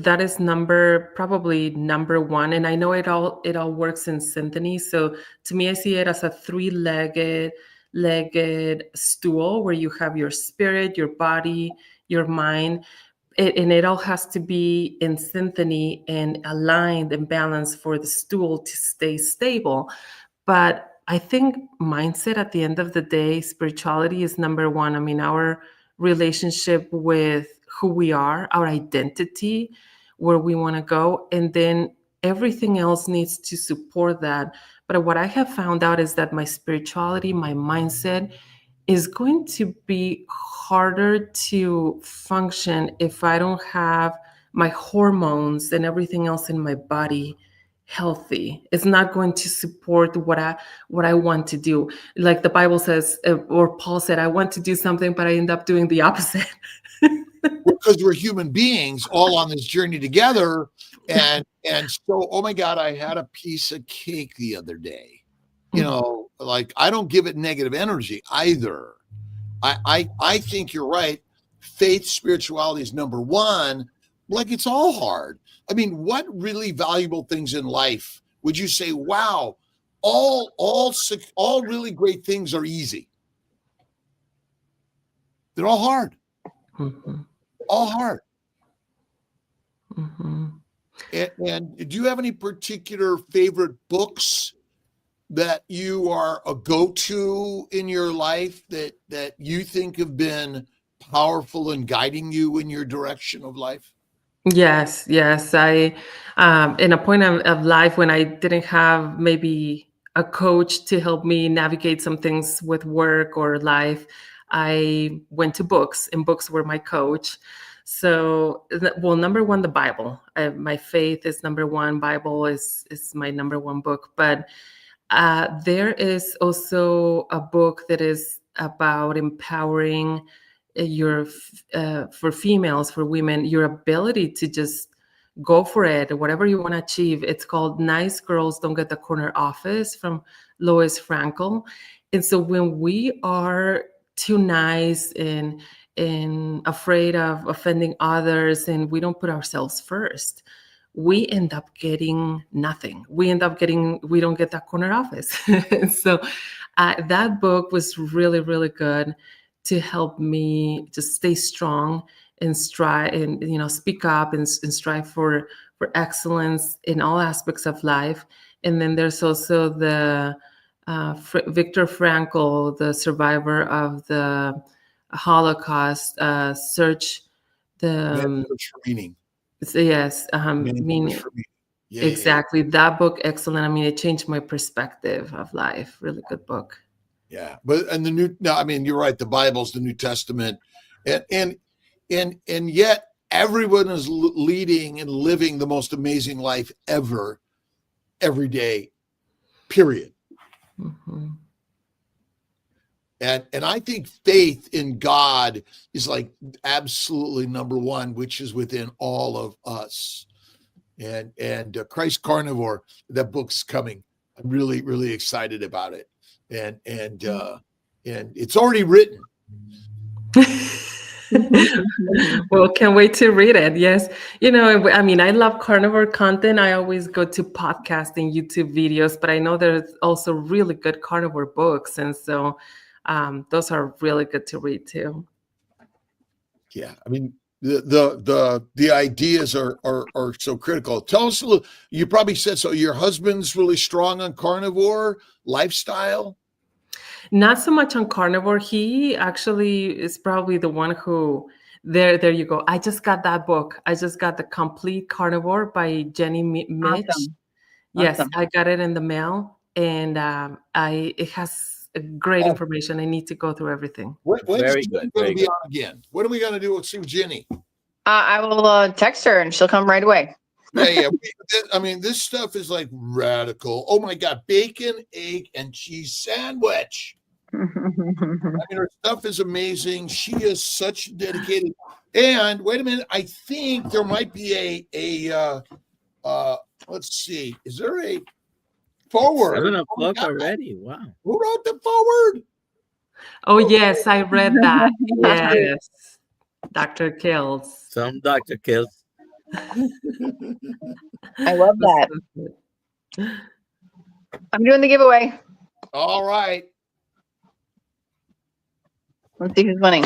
probably number one. And I know it all works in symphony. So to me, I see it as a three-legged stool where you have your spirit, your body, your mind, and it all has to be in symphony and aligned and balanced for the stool to stay stable. But I think mindset at the end of the day, spirituality is number one. I mean, our relationship with who we are, our identity, where we want to go, and then everything else needs to support that. But what I have found out is that my spirituality, my mindset, is going to be harder to function if I don't have my hormones and everything else in my body healthy. It's not going to support what I want to do. Like the Bible says, or Paul said, I want to do something, but I end up doing the opposite. Because we're human beings all on this journey together. And so, oh my God, I had a piece of cake the other day. You know, like I don't give it negative energy either. I think you're right. Faith, spirituality is number one. Like it's all hard. I mean, what really valuable things in life would you say, wow, all really great things are easy? They're all hard. Mm-hmm. All hard. Mm-hmm. And do you have any particular favorite books that you are a go-to in your life that you think have been powerful in guiding you in your direction of life? Yes, yes. In a point of life when I didn't have maybe a coach to help me navigate some things with work or life, I went to books, and books were my coach. So, well, number one, the Bible. My faith is number one. Bible is my number one book. But there is also a book that is about empowering for females, for women, your ability to just go for it, whatever you want to achieve. It's called Nice Girls Don't Get the Corner Office from Lois Frankel. And so when we are too nice and afraid of offending others, and we don't put ourselves first, we end up getting nothing. We don't get that corner office. So that book was really, really good to help me to stay strong and strive and speak up and strive for excellence in all aspects of life. And then there's also the Viktor Frankl, the survivor of the Holocaust, search the Search for meaning. yes, Meaning. meaning. Yeah, Exactly. That book, excellent. I mean, it changed my perspective of life. Really good book. Yeah. But I mean, you're right. The Bible's the New Testament, and yet everyone is leading and living the most amazing life ever, every day, period. Mm-hmm. And I think faith in God is like absolutely number one, which is within all of us. And Christ Carnivore, that book's coming. I'm really, really excited about it. And it's already written. Well, can't wait to read it. Yes. I mean, I love carnivore content. I always go to podcasts and YouTube videos, but I know there's also really good carnivore books. And so those are really good to read too. Yeah. I mean, the ideas are so critical. Tell us a little, you probably said so. Your husband's really strong on carnivore lifestyle. Not so much on carnivore. He actually is probably the one who, there you go. I just got that book. I just got The Complete Carnivore by Jenny Mitch. Awesome. Yes, Awesome. I got it in the mail, and it has great information. I need to go through everything. When's Very Jenny good, gonna very be good. on again? What are we going to do with Sue Jenny? I will text her and she'll come right away. Yeah. I mean, this stuff is like radical. Oh my God. Bacon, egg, and cheese sandwich. I mean, her stuff is amazing. She is such dedicated. And wait a minute, I think there might be a let's see, is there a forward? 7:00 already. Wow. Who wrote the forward? Oh yes, I read that. Yes. Dr. Kiltz. Some Dr. Kiltz. I love that. I'm doing the giveaway. All right. Let's see who's winning.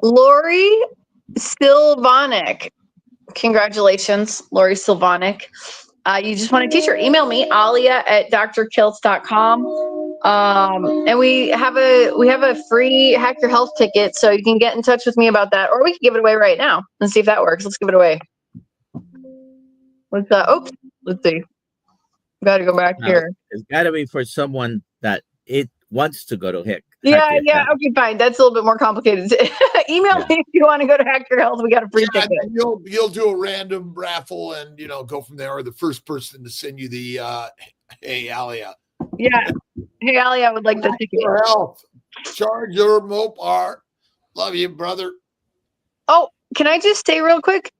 Lori Silvanic. Congratulations, Lori Silvanic. You just want a t-shirt, email me, alia@drkiltz.com. And we have a free Hack Your Health ticket, so you can get in touch with me about that, or we can give it away right now and see if that works. Let's give it away. Let's see. Got to go back here. It's got to be for someone that it wants to go to Hack. Yeah. Okay, fine. That's a little bit more complicated. Email me if you want to go to Hack Your Health. We got a free ticket. You'll do a random raffle and go from there. Or the first person to send you the hey Alia. Yeah. Hey Alia, I would like the ticket. Your health. Charge your Mopar. Love you, brother. Oh, can I just say real quick?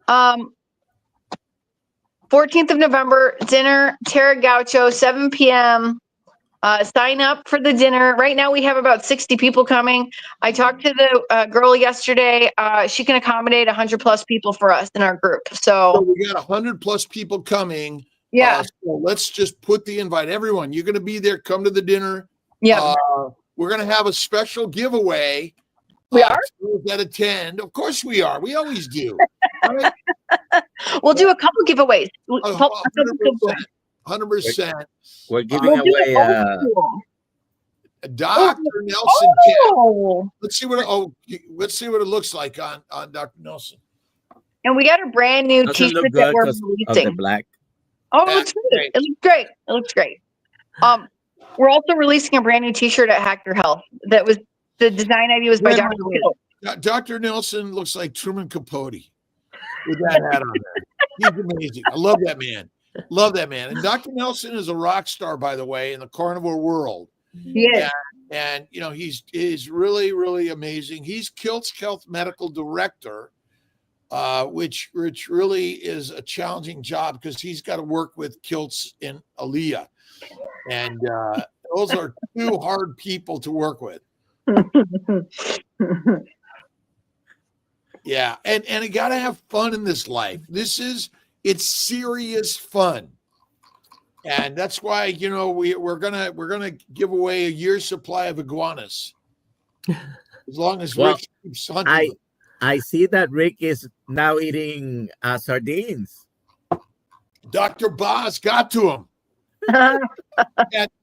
14th of November, dinner, Terra Gaucho, 7 p.m. Sign up for the dinner. Right now we have about 60 people coming. I talked to the girl yesterday. She can accommodate 100 plus people for us in our group. So we got 100 plus people coming. Yeah. So let's just put the invite. Everyone, you're going to be there. Come to the dinner. Yeah. We're going to have a special giveaway. We are? That attend. Of course we are. We always do. Right? We'll do a couple giveaways. 100%. We're giving away Dr. Nelson. Let's see what it looks like on Dr. Nelson. And we got a brand new t-shirt that we're releasing. Black. Oh, it looks great. It looks great. We're also releasing a brand new t-shirt at Hack Your Health. That was the design idea was by Dr. Kiltz. Dr. Nelson looks like Truman Capote with that hat on there. He's amazing. I love that man. And Dr. Nelson is a rock star, by the way, in the carnivore world. Yes. And he's really, really amazing. He's Kiltz Health Medical Director, which really is a challenging job because he's got to work with Kiltz and Alia. And those are two hard people to work with. Yeah. And you got to have fun in this life. It's serious fun. And that's why, we're gonna give away a year's supply of iguanas. As long as Rick keeps hunting. I see that Rick is now eating sardines. Dr. Boz got to him.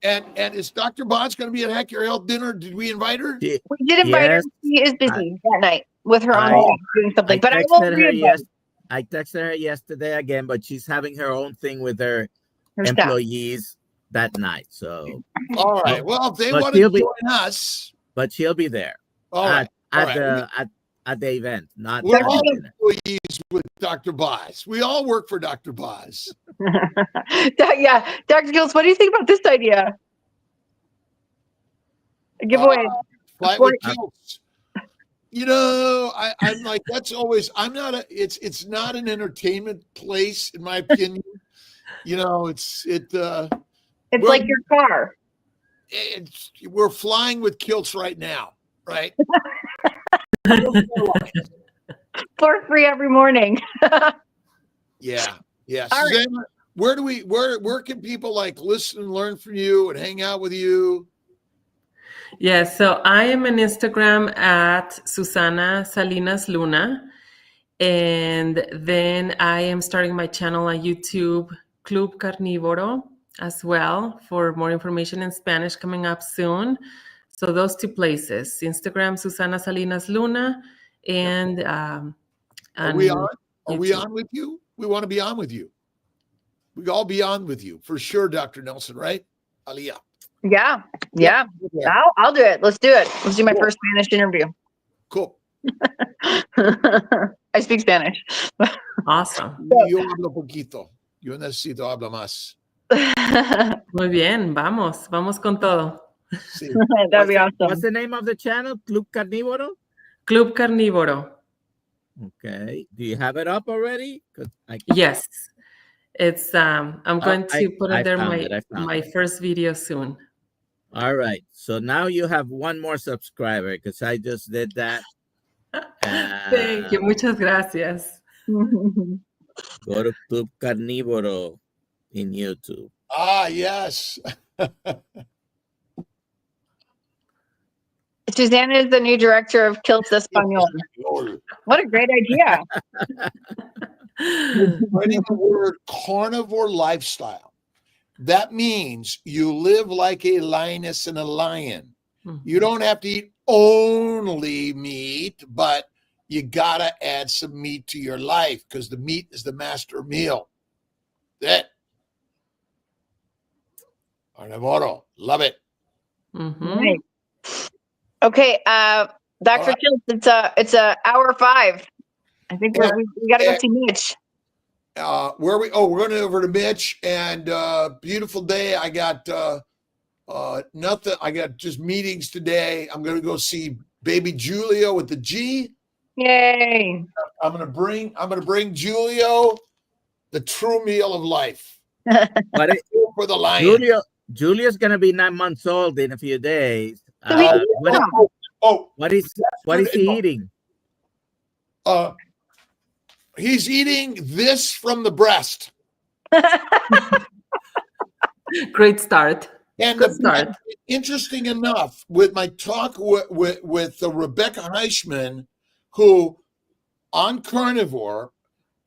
and is Dr. Boz going to be at Hack Your Health dinner? Did we invite her? We did invite her. She is busy that night with her own doing something. But I will I texted her yesterday again, but she's having her own thing with her employees that night. So all right. Well, if they want to join us, but she'll be there. All right. At the event, not we're all employees with Dr. Boz. We all work for Dr. Boz. Yeah, Dr. Kiltz, what do you think about this idea? A giveaway. Flight with Kiltz. I'm like, that's always. It's not an entertainment place, in my opinion. It's like your car. We're flying with Kiltz right now, right? For free every morning. Yeah. Susana, where can people listen and learn from you and hang out with you? Yes, so I am on Instagram at Susana Salinas Luna. And then I am starting my channel on YouTube, Club Carnívoro, as well, for more information in Spanish coming up soon. So those two places, Instagram, Susana Salinas Luna, and Are we on? Are we on with you? We want to be on with you. We all be on with you for sure, Dr. Nelson, right? Alia. Yeah. I'll do it. Let's do it. Let's do my first Spanish interview. Cool. I speak Spanish. Awesome. Yo hablo poquito. Yo necesito hablar más. Muy bien, vamos con todo. Sí. That'd be awesome. What's the name of the channel? Club Carnívoro? Club Carnívoro. Okay. Do you have it up already? Yes. It's I'm going to put in there my it. first video soon. All right. So now you have one more subscriber because I just did that. Thank you. Muchas gracias. Go to Club Carnívoro in YouTube. Ah, yes. Susana is the new director of Kiltz Espanol. What a great idea. Spreading the word carnivore lifestyle. That means you live like a lioness and a lion. You don't have to eat only meat, but you got to add some meat to your life because the meat is the master meal. That. Carnivoro. Love it. Right. Okay, Dr. Kiltz, it's hour 5. I think we got to go see Mitch. We're going over to Mitch, and beautiful day. I got nothing. I got just meetings today. I'm going to go see baby Julio with the G. Yay! I'm going to bring Julio the true meal of life. But for the lion. Julia's going to be 9 months old in a few days. What is he eating? He's eating this from the breast. Great start. And Good start. Interesting enough, with my talk with Rebecca Heichman, who on carnivore,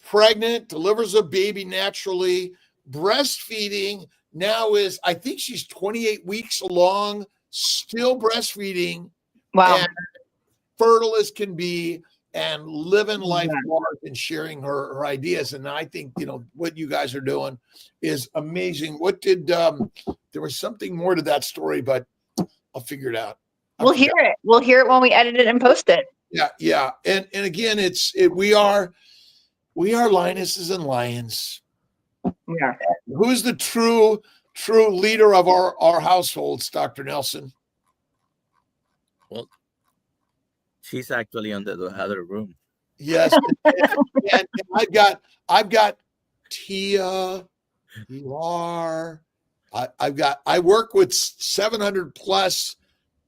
pregnant, delivers a baby naturally, breastfeeding now is, I think she's 28 weeks along, still breastfeeding. Wow. And fertile as can be, and living life large and sharing her ideas. And I think, what you guys are doing is amazing. What did, there was something more to that story, but I'll figure it out. We'll hear it. We'll hear it when we edit it and post it. Yeah. And again, we are lionesses and lions. Yeah. Who's the true leader of our households, Dr. Nelson? Well, she's actually under the other room. Yes. and I've got Tia, Pilar. I work with 700 plus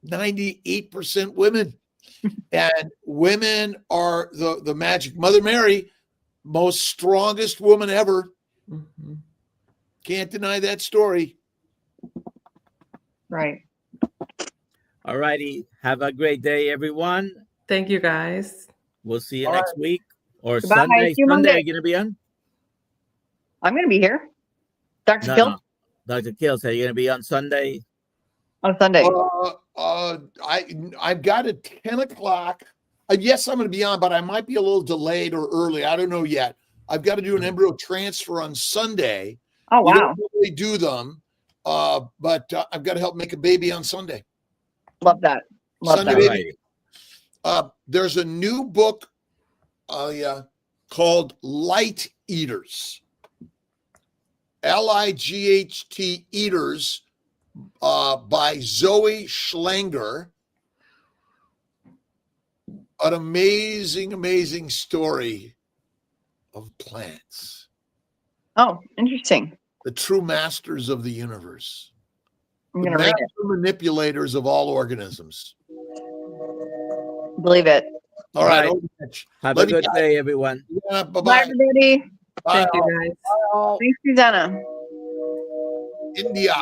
98% women. And women are the magic. Mother Mary, most strongest woman ever. Mm-hmm. Can't deny that story. Right. All righty. Have a great day, everyone. Thank you, guys. We'll see you next week or Goodbye. Sunday. See you Sunday, Monday. are you going to be on? I'm going to be here. Dr. No, Kiltz? Dr. Kiltz, are you going to be on Sunday? On Sunday. I've got a 10 o'clock. Yes, I'm going to be on, but I might be a little delayed or early. I don't know yet. I've got to do an embryo transfer on Sunday. Oh, wow. We don't really do them, but I've got to help make a baby on Sunday. Love that. Sunday baby. There's a new book called Light Eaters. Light Eaters by Zoe Schlanger. An amazing story of plants. Oh, interesting. The true masters of the universe. I'm The going to read master manipulators of all organisms. it. Believe it. All right. Have a good day, everyone. Yeah, Bye, bye-bye. everybody. Bye. Thank you, guys. Bye. Thanks, Susana. India.